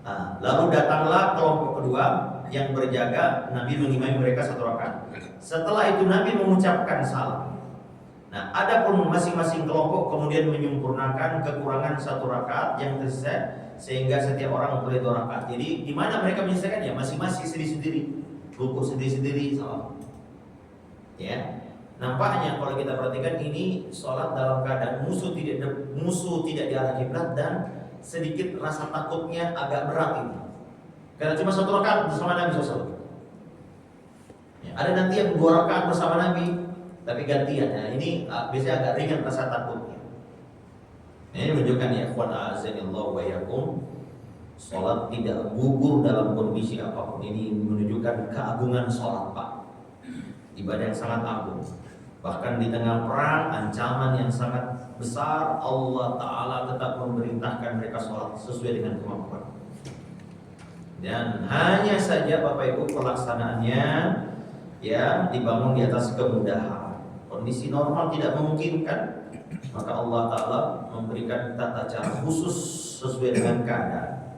Nah, lalu datanglah kelompok kedua yang berjaga, Nabi mengimami mereka 1 rakaat. Setelah itu Nabi mengucapkan salam. Nah, adapun masing-masing kelompok kemudian menyempurnakan kekurangan 1 rakaat yang tersisa, sehingga setiap orang memperoleh 2 rakaat. Jadi di mana mereka menyelesaikan ya masing-masing sendiri-sendiri, rukuk sendiri-sendiri, salam. Ya, nampaknya kalau kita perhatikan ini sholat dalam keadaan musuh tidak di arah kiblat dan sedikit rasa takutnya agak berat ini. Karena cuma 1 rakaat bersama Nabi SAW. Ya, ada nanti yang 2 rakaat bersama Nabi, tapi gantian. Nah, ini biasanya agak ringan rasa takutnya. Ini menunjukkan ya ikhwan a'azanillahu wa iyyakum, sholat tidak gugur dalam kondisi apapun. Ini menunjukkan keagungan sholat, Pak. Ibadah yang sangat agung. Bahkan di tengah perang, ancaman yang sangat besar, Allah Ta'ala tetap memerintahkan mereka sholat sesuai dengan kemampuan. Dan hanya saja Bapak Ibu pelaksanaannya ya dibangun di atas kemudahan. Kondisi normal tidak memungkinkan, maka Allah Ta'ala memberikan tata cara khusus sesuai dengan keadaan.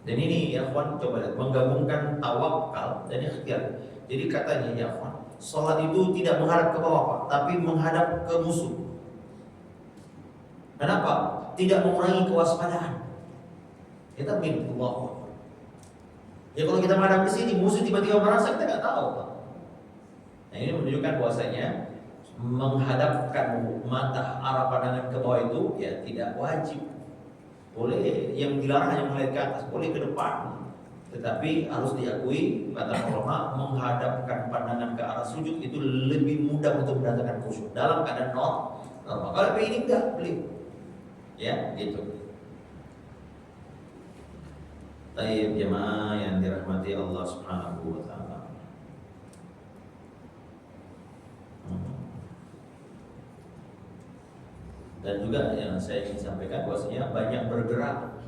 Dan ini ya kawan, coba lihat, menggabungkan tawakal dan ikhtiar. Jadi katanya ya kawan, sholat itu tidak menghadap ke bawah Pak, tapi menghadap ke musuh. Kenapa? Tidak mengurangi kewaspadaan. Kita begini, Allah. Ya kalau kita menghadap ke sini, musuh tiba-tiba merasa, kita nggak tahu Pak. Nah ini menunjukkan bahwasanya menghadapkan mata arah pandangan ke bawah itu ya tidak wajib. Boleh, yang dilarang hanya melihat ke atas, boleh ke depan. Tetapi harus diakui kata ulama, menghadapkan pandangan ke arah sujud itu lebih mudah untuk mendatangkan khusyuk dalam keadaan normal. Kalau ini enggak, boleh. Ya, gitu. Tayyib jemaah yang dirahmati Allah Subhanahu wa taala. Dan juga yang saya ingin sampaikan bahwasanya banyak bergerak.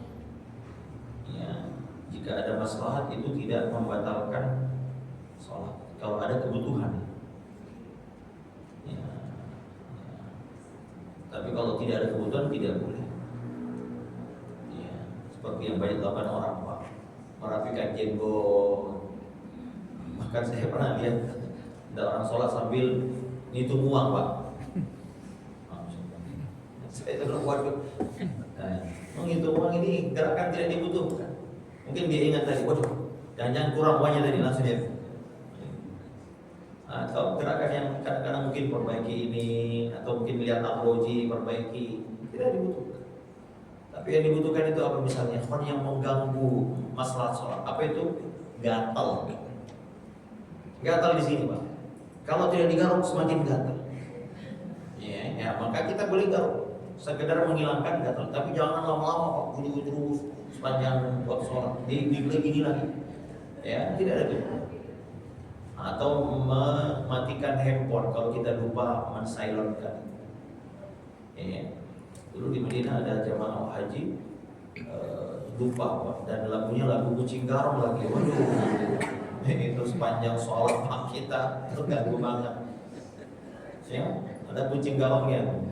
Ya, jika ada maslahat itu tidak membatalkan sholat. Kalau ada kebutuhan. Ya. Tapi kalau tidak ada kebutuhan tidak boleh. Ya, seperti yang banyak dilakukan orang Pak, merapikan jenggot. Bahkan saya pernah lihat ada orang sholat sambil ngitung uang Pak. Saya itu waduh, menghitung uang ini gerakan tidak dibutuhkan. Mungkin dia ingat tadi, waduh, jangan kurang uangnya tadi langsung dia. Atau gerakan yang kadang-kadang mungkin perbaiki ini, atau mungkin lihat apologi, perbaiki, tidak dibutuhkan. Tapi yang dibutuhkan itu apa misalnya? Orang yang mengganggu masalah sholat, apa itu? Gatal. Gatal di sini Pak. Kalau tidak digaruk semakin gatal. Ya, maka kita boleh garuk. Sekedar menghilangkan gatal, tapi jangan lama-lama Pak, bunyi terus sepanjang waktu sholat. Gini lagi, ya tidak ada itu. Atau mematikan handphone kalau kita lupa men-silentkan. Ya, dulu di Madinah ada jamaah haji lupa Pak, dan lagunya lagu kucing garong lagi. Waduh, itu sepanjang sholat Pak kita terganggu banget. Ya, ada kucing garongnya.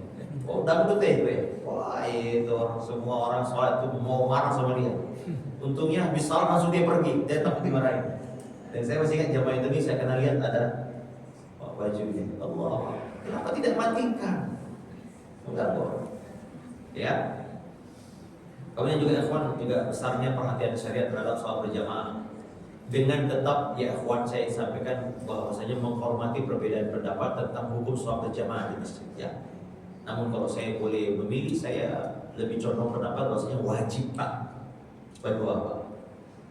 Oh, dangdut ya. Wah, itu semua orang sholat itu mau marah sama dia. Untungnya habis sholat langsung dia pergi, dia takut dimarahin. Dan saya masih ingat jamaah Indonesia karena lihat ada bajunya. Allah, kenapa tidak matikan? Enggak kok. Ya. Kemudian juga ikhwan, juga besarnya perhatian syariat terhadap sholat berjamaah. Dengan tetap ya ikhwan saya sampaikan bahwasanya menghormati perbedaan pendapat tentang hukum sholat berjamaah di masjid ya. Namun kalau saya boleh memilih, saya lebih condong pendapat bahwasanya wajib Pak bagi Bapak.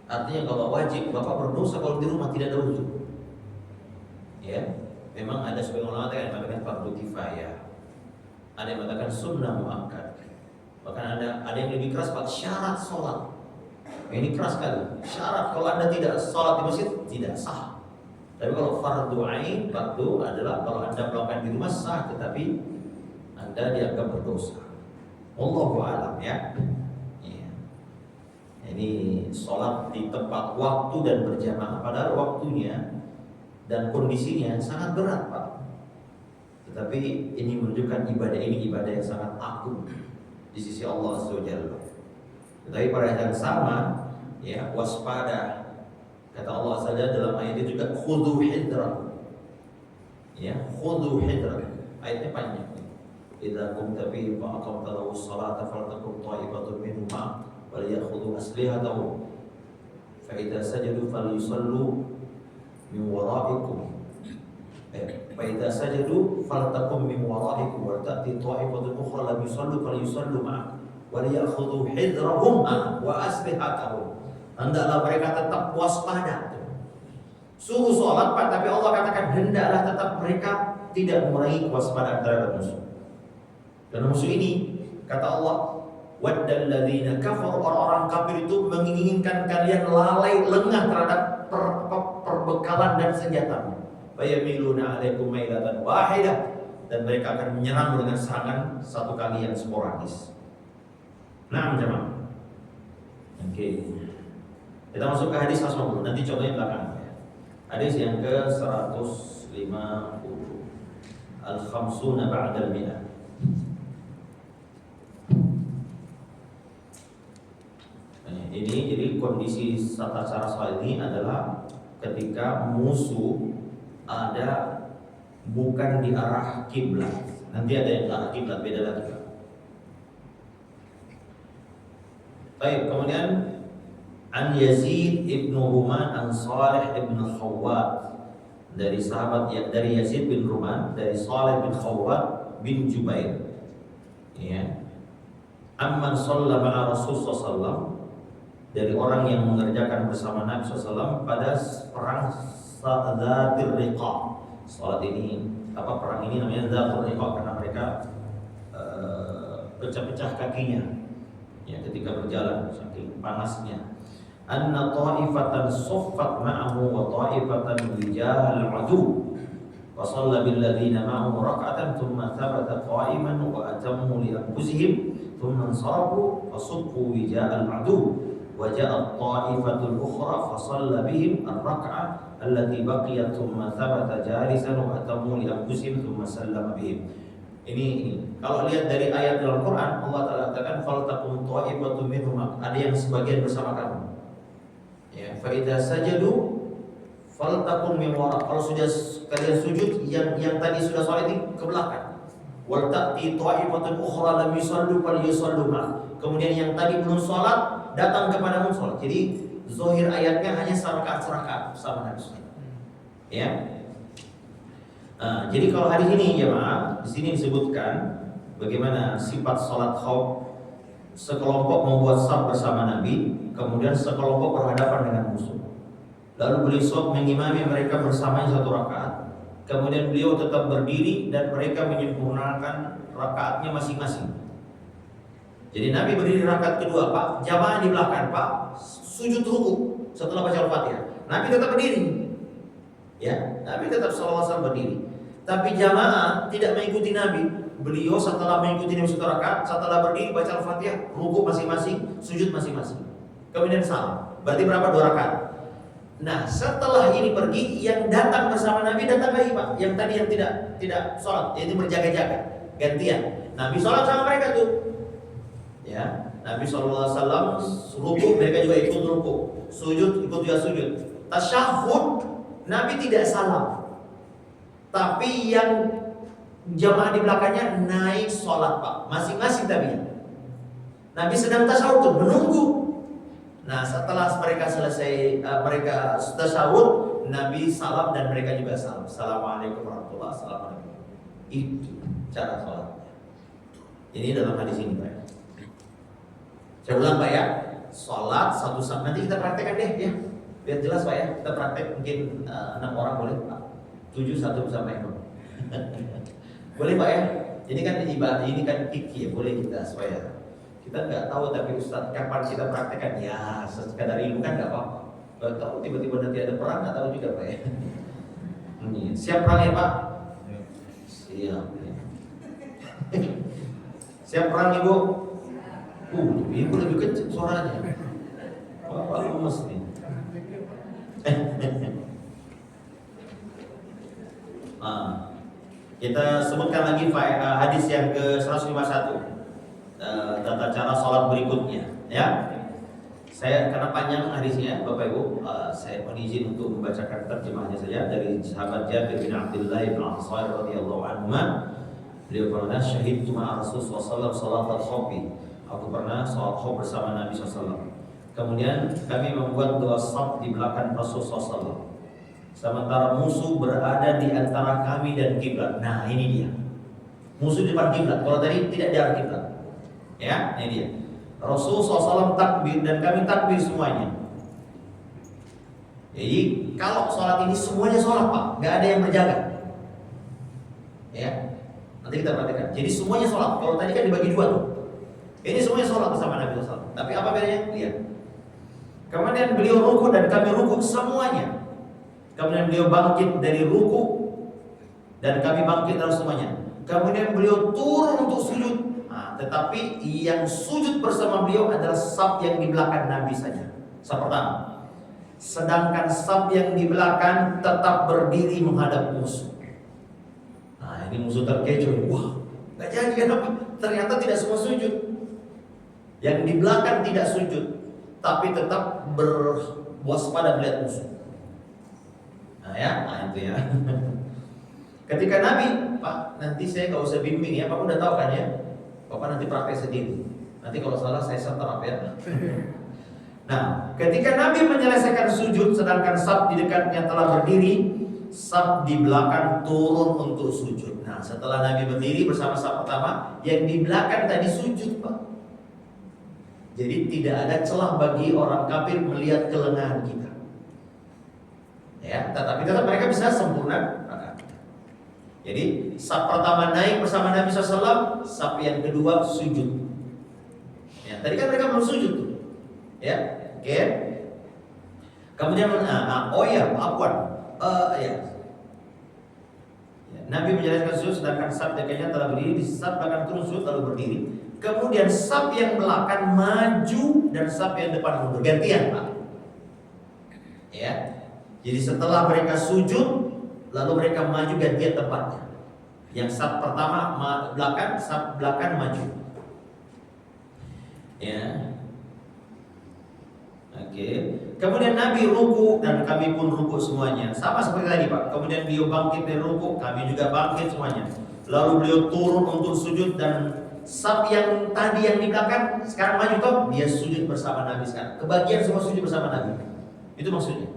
Artinya kalau wajib, Bapak berdosa kalau di rumah tidak ada uzur. Ya, memang ada sebagian ulama yang mengatakan fardu kifayah, ada yang mengatakan sunnah muakkad. Bahkan ada yang lebih keras Pak, syarat sholat. Ini keras sekali. Syarat kalau Anda tidak sholat di masjid tidak sah. Tapi kalau fardu ain, fardu adalah kalau Anda melakukan di rumah sah, tetapi Anda dianggap berdosa. Wallahu a'lam ya. Ini sholat di tempat waktu dan berjamaah, padahal waktunya dan kondisinya sangat berat, Pak. Tetapi ini menunjukkan ibadah ini ibadah yang sangat agung di sisi Allah Azza wa Jalla. Tetapi pada saat yang sama, ya, waspada. Kata Allah Azza wa Jalla dalam ayat itu juga khudhu hidrakum. Ya, khudhu hidrakum. Ayatnya panjang. Idza qumta bihim fa aqamta lahu as-salata faltakum ta'ifatun minhum wal ya'khudhu aslihatahum. Fa idza sajadu falyusallu min wara'ikum. Fa idza sajadu faltakum min wara'ikum wa ta'ti ta'ifatun ukhra lam yusallu falyusallu ma'ak wal ya'khudhu hidrahum wa aslihatahum. Hendaklah mereka tetap waspada. Suruh sholat, Pak, tapi Allah katakan hendaklah tetap mereka tidak mengurangi kewaspadaan terhadap musuh. Dan musuh ini, kata Allah, waddal ladzina kafaru, orang-orang kafir itu menginginkan kalian lalai lengah terhadap perbekalan dan senjata. Fayamiluna 'alaikum mailatan wahidah, dan mereka akan menyerang dengan serangan satu kali yang sporadis. Nah, jemaah. Oke. Kita masuk ke hadis Rasulullah. Nanti contohnya belakang. Hadis yang ke-150. Al-khamsuna ba'dal mi'ah. Ini jadi kondisi tata cara sholat ini adalah ketika musuh ada bukan di arah kiblat. Nanti ada yang di arah kiblat, beda lagi. Baik, kemudian An Yazid ibn Ruman An Salih ibn Khawwat, dari sahabat ya, dari Yazid bin Ruman dari Salih bin Khawwat bin Jubair, ya, amman shalla ma'a Rasulullah sallallahu, dari orang yang mengerjakan bersama Nabi SAW pada perang Dzatir Riqa. Salat ini apa, perang ini namanya Dzatir Riqa karena mereka pecah-pecah kakinya, ya, ketika berjalan saking panasnya. Anna ta'ifatan suffat ma'ahu wa ta'ifatan wijahal adu wa shalla bil ladzina ma'ahu rak'atan thumma thabata qa'iman wa atammu li anfusihim thumma ansarafu fa suffu wijahal adu wa ja'at ta'ifatul ukhra fa shalla bihim ar-rak'ah allati baqiyat thumma thabata jalisan wa atammu li anfusihim thumma sallama bihim. Ini kalau lihat dari ayat dalam Quran, Allah Ta'ala katakan faltakum ta'ifatun minhum, ada yang sebagian bersama kamu. Ya, fa idza sajadu faltakum min wara, kalau sudah kalian sujud, yang tadi sudah salat ini ke belakang. Wal ta'ti ta'ifatun ukhra lam yusallu falyusallu ma, kemudian yang tadi belum salat datang kepadamu salat. Jadi zahir ayatnya hanya serakaat sama Nabi. Ya. Nah, jadi kalau hari ini ya Pak, di sini disebutkan bagaimana sifat salat khauf. Sekelompok membuat saf bersama Nabi, kemudian sekelompok berhadapan dengan musuh. Lalu beliau mengimami mereka bersamanya satu rakaat. Kemudian beliau tetap berdiri dan mereka menyempurnakan rakaatnya masing-masing. Jadi Nabi berdiri rakaat kedua, Pak, jamaah di belakang, Pak, sujud ruku setelah baca Al-Fatihah. Nabi tetap berdiri. Ya, Nabi tetap sallallahu alaihi wasallam berdiri. Tapi jamaah tidak mengikuti Nabi. Beliau setelah mengikuti Nabi satu rakaat, setelah berdiri baca Al-Fatihah, ruku masing-masing, sujud masing-masing. Kemudian salam. Berarti berapa? 2 rakaat. Nah, setelah ini pergi, yang datang bersama Nabi datang lagi, Pak. Yang tadi yang tidak sholat, yaitu berjaga-jaga, gantian. Nabi sholat sama mereka tuh. Ya, Nabi SAW ruku, mereka juga ikut ruku. Sujud, ikut juga sujud. Tasyahud, Nabi tidak salam. Tapi yang jamaah di belakangnya naik sholat, Pak, masing-masing tadi. Nabi sedang tasyahud, menunggu. Nah, setelah mereka selesai, mereka tasyahud, Nabi salam dan mereka juga salam. Assalamualaikum warahmatullahi wabarakatuh. Itu cara sholatnya. Ini dalam hadis ini, Pak. Saya ulang, Pak, ya. Sholat satu sama, nanti kita praktekkan deh, ya. Biar jelas, Pak, ya. Kita praktek mungkin 6 orang boleh, Pak. 7 satu bersama imam. Boleh, Pak, ya. Ini kan ibadah, ini kan fikih, boleh kita supaya kita nggak tahu, tapi Ustaz kapan kita praktekkan, ya sekadar ilmu kan nggak apa-apa. Nggak tahu tiba-tiba nanti ada perang, nggak tahu juga, Pak, ya. Siap perang ya, Pak? Siap. Ya. Siap perang, Ibu? Ibu lebih kecil suaranya. Bapak lemes nih. Kita sebutkan lagi hadis yang ke-151, tata cara sholat berikutnya, ya. Saya karena panjang hadisnya, Bapak Ibu, saya mohon izin untuk membacakan terjemahnya saja dari sahabat Jabir bin Abdullah bin Ansari radhiyallahu anhu. Beliau pernah syahid cuma Rasulullah SAW salat al-khawfi. Aku pernah salat khawf bersama Nabi SAW. Kemudian kami membuat 2 shaf di belakang Rasulullah SAW. Sementara musuh berada di antara kami dan kiblat. Nah, ini dia. Musuh di depan kiblat. Kalau tadi tidak di arah kiblat. Ya, ini dia. Rasulullah SAW takbir dan kami takbir semuanya. Jadi kalau sholat ini semuanya sholat, Pak, nggak ada yang berjaga. Ya, nanti kita perhatikan. Jadi semuanya sholat. Kalau tadi kan dibagi 2 tuh. Ini semuanya sholat bersama Nabi SAW. Tapi apa bedanya? Lihat. Kemudian beliau ruku dan kami ruku semuanya. Kemudian beliau bangkit dari ruku dan kami bangkit dari semuanya. Kemudian beliau turun untuk sujud. Nah, tetapi yang sujud bersama beliau adalah saf yang di belakang Nabi saja. Saf pertama. Sedangkan saf yang di belakang tetap berdiri menghadap musuh. Nah, ini musuh terkecoh. Wah, nggak jadi kenapa? Ternyata tidak semua sujud. Yang di belakang tidak sujud, tapi tetap berwaspada melihat musuh. Nah itu ya. Ketika Nabi, Pak, nanti saya nggak usah bimbing ya, Bapak udah tahu kan ya. Bapak nanti praktek sendiri. Nanti kalau salah saya seterap ya. Nah, ketika Nabi menyelesaikan sujud, sedangkan saf di dekatnya telah berdiri, saf di belakang turun untuk sujud. Nah, setelah Nabi berdiri bersama saf pertama, yang di belakang tadi sujud, Pak. Jadi tidak ada celah bagi orang kafir melihat kelengahan kita. Ya, tetapi tetap mereka bisa sempurna rakaat. Jadi saf pertama naik bersama Nabi SAW, saf yang kedua sujud. Ya, tadi kan mereka belum sujud tuh. Ya, oke. Kemudian ya. Nabi menjelaskan sujud, sedangkan saf dekatnya telah berdiri, di saf belakang turun sujud lalu berdiri. Kemudian saf yang belakang maju dan saf yang depan mundur, gantian, Pak. Ya. Jadi setelah mereka sujud, lalu mereka maju gantian tempatnya. Yang saf pertama belakang, saf belakang maju. Ya. Oke. Kemudian Nabi ruku dan kami pun ruku semuanya. Sama seperti tadi, Pak. Kemudian beliau bangkit dari ruku, kami juga bangkit semuanya. Lalu beliau turun untuk sujud dan saf yang tadi yang di belakang sekarang maju toh, dia sujud bersama Nabi sekarang. Kebagian semua sujud bersama Nabi. Itu maksudnya.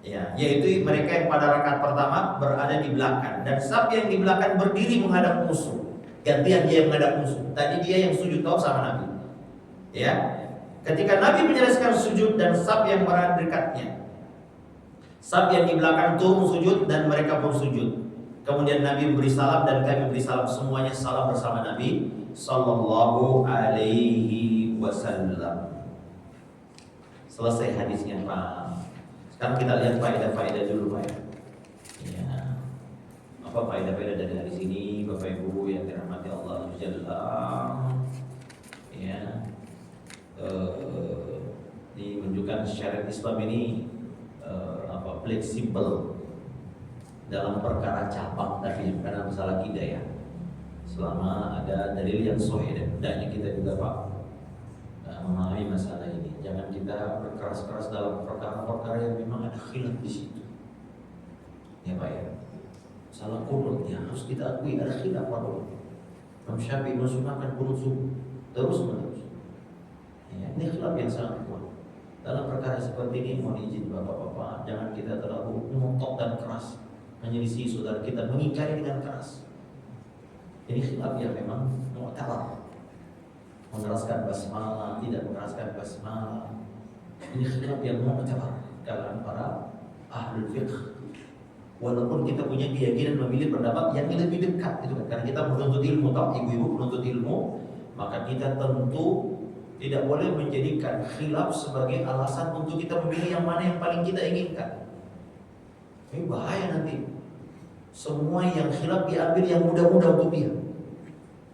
Ya, yaitu mereka yang pada rakaat pertama berada di belakang dan saf yang di belakang berdiri menghadap musuh. Gantian dia yang menghadap musuh. Tadi dia yang sujud tahu sama Nabi. Ya, ketika Nabi menyelesaikan sujud dan saf yang berada dekatnya, saf yang di belakang turun sujud dan mereka pun sujud. Kemudian Nabi memberi salam dan kami beri salam, semuanya salam bersama Nabi Sallallahu Alaihi Wasallam. Selesai hadisnya, Pak. Sekarang kita lihat faedah-faedah dulu, Pak. Ya. Apa faedah-faedah dari hadis ini, Bapak Ibu yang dirahmati Allah Jalla? Ya. Ini menunjukkan syariat Islam ini fleksibel dalam perkara cabang tadi, karena masalah akidah ya. Selama ada dalil yang sahih, dan hendaknya kita juga, Pak, memahami masalah ini. Jangan kita berkeras-keras dalam perkara-perkara yang memang ada khilaf di situ. Ya, Pak ya. Salah kunut ya harus kita akui ada khilaf, Pak. Imam Syafi'i mensunahkan kunut subuh terus-menerus. Ya, ini khilaf yang sangat kuat. Dalam perkara seperti ini mohon izin Bapak-bapak, jangan kita terlalu ngotot dan keras menyelisih saudara kita, mengingkari dengan keras. Ini khilaf yang memang mu'tabar. Mengeraskan basmalah, tidak mengeraskan basmalah. Ini khilaf yang mu'tabar kalangan para ahlul fiqh. Walaupun kita punya keyakinan memilih pendapat yang lebih dekat itu kan, karena kita menuntut ilmu, ibu-ibu menuntut ilmu, maka kita tentu tidak boleh menjadikan khilaf sebagai alasan untuk kita memilih yang mana yang paling kita inginkan. Ini bahaya nanti. Semua yang khilaf diambil yang mudah-mudah untuk dia.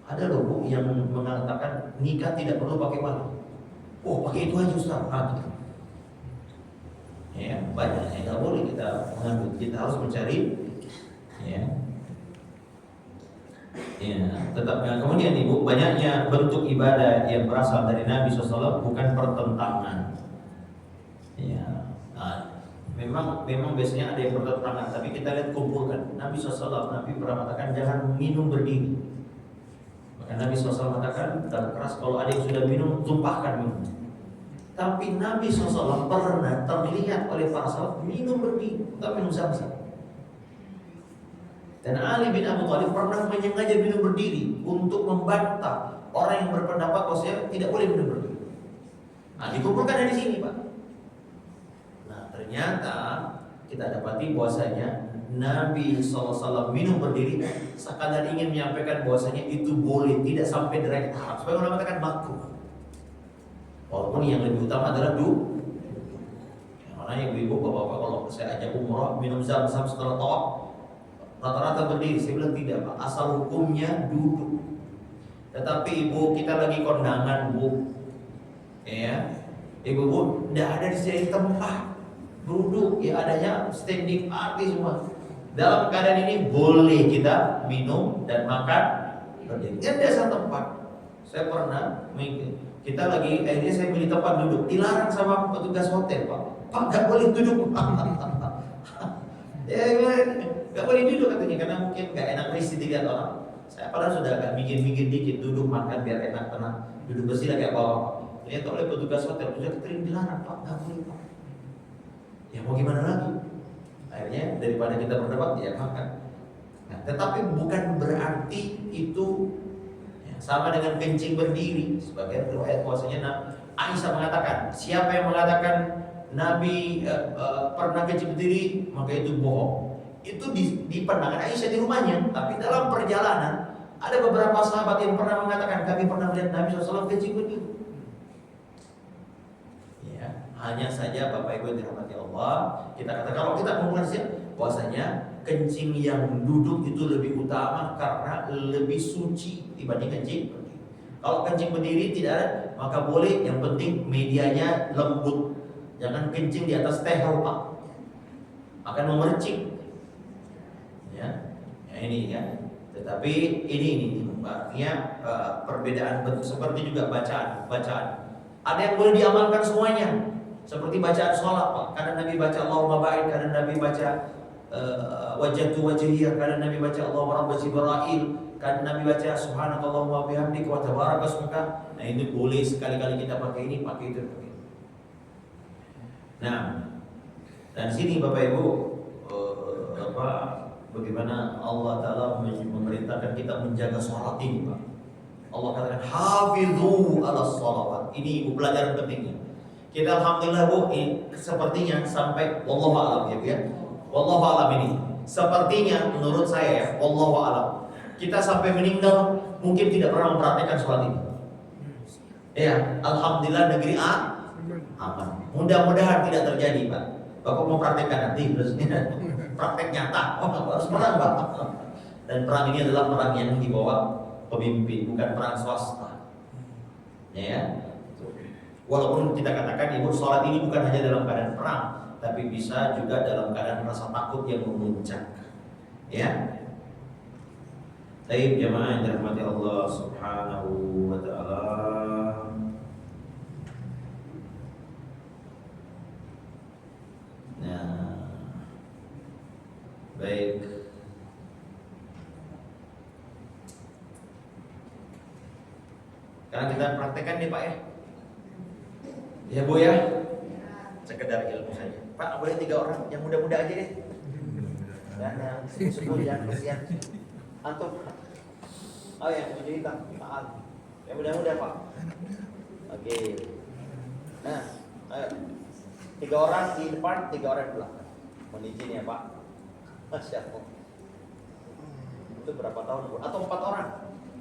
Ada loh, Bu, yang mengatakan nikah tidak perlu pakai wali. Oh, pakai itu aja, Ustaz. Gitu. Ya, banyak yang tidak boleh kita mengambil. Kita harus mencari Ya. Ya, tetapnya kemudian Ibu, banyaknya bentuk ibadah yang berasal dari Nabi SAW bukan pertentangan. Ya, memang biasanya ada yang bertentangan, tapi kita lihat kumpulkan. Nabi SAW, Nabi pernah mengatakan jangan minum berdiri. Maka Nabi SAW mengatakan dalam keras kalau ada yang sudah minum, tumpahkan minum. Tapi Nabi SAW pernah terlihat oleh para sahabat minum berdiri, tak minum zam-zam. Dan Ali bin Abi Thalib pernah menyengaja minum berdiri untuk membantah orang yang berpendapat bahwasanya tidak boleh minum berdiri. Nah, dikumpulkan di sini, Pak. Nah, ternyata kita dapati bahwasanya Nabi SAW minum berdiri sekadar ingin menyampaikan bahwasanya itu boleh, tidak sampai derajat haram. Supaya orang mengatakan makruh. Walaupun yang lebih utama adalah yang mana ibu-ibu, bapak-bapak kalau saya ajak umroh minum zam-zam setelah tawaf rata-rata berdiri. Saya bilang tidak, Pak. Asal hukumnya duduk. Tetapi ibu, kita lagi kondangan, Bu. Ya. Ibu, tidak ada di sini tempat duduk, ya adanya standing party semua. Dalam keadaan ini boleh kita minum dan makan berdiri. Kan biasa tempat. Saya pernah kita lagi akhirnya saya pilih tempat duduk, dilarang sama petugas hotel, Pak. Pak, nggak boleh duduk. Ya, nggak boleh duduk katanya karena mungkin nggak enak risih dilihat orang. Saya padahal sudah agak minggir dikit duduk makan biar enak tenang, duduk bersih lagi apa. Lihat oleh petugas hotel sudah ketering dilarang, Pak, nggak boleh, Pak. Ya mau gimana lagi? Akhirnya daripada kita berdebat ya makan. Nah, tetapi bukan berarti itu ya, sama dengan kencing berdiri. Sebagai riwayat bahwasanya Aisyah mengatakan, siapa yang mengatakan Nabi pernah kencing berdiri maka itu bohong. Itu di pandangan Aisyah di rumahnya. Tapi dalam perjalanan ada beberapa sahabat yang pernah mengatakan kami pernah melihat Nabi SAW kencing berdiri. Ya, hanya saja Bapak Ibu yang dirahmati Allah, kita katakan kalau kita mengulasnya bahwasanya kencing yang duduk itu lebih utama karena lebih suci dibanding kencing berdiri. Kalau kencing berdiri tidak ada, maka boleh, yang penting medianya lembut. Jangan kencing di atas tehel, Pak, akan memercik. Ya, ini ya. Tetapi ini artinya perbedaan bentuk seperti juga bacaan. Ada yang boleh diamalkan semuanya, seperti bacaan sholat, Pak. Kadang Nabi baca Allahumma ba'id, kadang Nabi baca wajhatu wajhiyah, kadang Nabi baca Allahumma rabb Jibril, kadang Nabi baca subhanakallahumma bihamdika wa tabaraka ismuka. Nah, itu boleh sekali-kali kita pakai ini, pakai itu. Nah, dan sini Bapak Ibu bagaimana Allah Ta'ala memerintahkan kita menjaga sholat ini, Pak. Allah katakan hafidhu ala sholawat. Ini Ibu pelajaran pentingnya. Kita alhamdulillah Bu, sepertinya sampai wallahu a'lam ya. Wallahu a'lam ini. Sepertinya menurut saya ya, wallahu a'lam, kita sampai meninggal mungkin tidak pernah mempraktekkan sholat ini. Ya, alhamdulillah negeri aman. Mudah-mudahan tidak terjadi, Pak. Bapak mau praktekkan nanti praktek nyata. Harus perang, Pak. Dan perang ini adalah perang yang dibawa pemimpin, bukan perang swasta. Ya. Walaupun kita katakan Ibu, sholat ini bukan hanya dalam keadaan perang, tapi bisa juga dalam keadaan rasa takut yang memuncak. Ya. Baik jamaah yang dirahmati Allah Subhanahu wa taala. Nah, baik. Sekarang kita praktekkan nih Pak ya. Ya Bu ya. Sekedar ilmu saja. Pak boleh 3 orang, yang muda-muda aja deh. Dan yang sepuh jangan kesian. Antum. Oh yang tujuh hitam, Pak Al. Yang muda-muda Pak. Oke. Nah, ayo. 3 orang di depan, 3 orang di belakang. Mohon izin ya Pak. Masya Allah. Itu berapa tahun Bu? Atau 4 orang?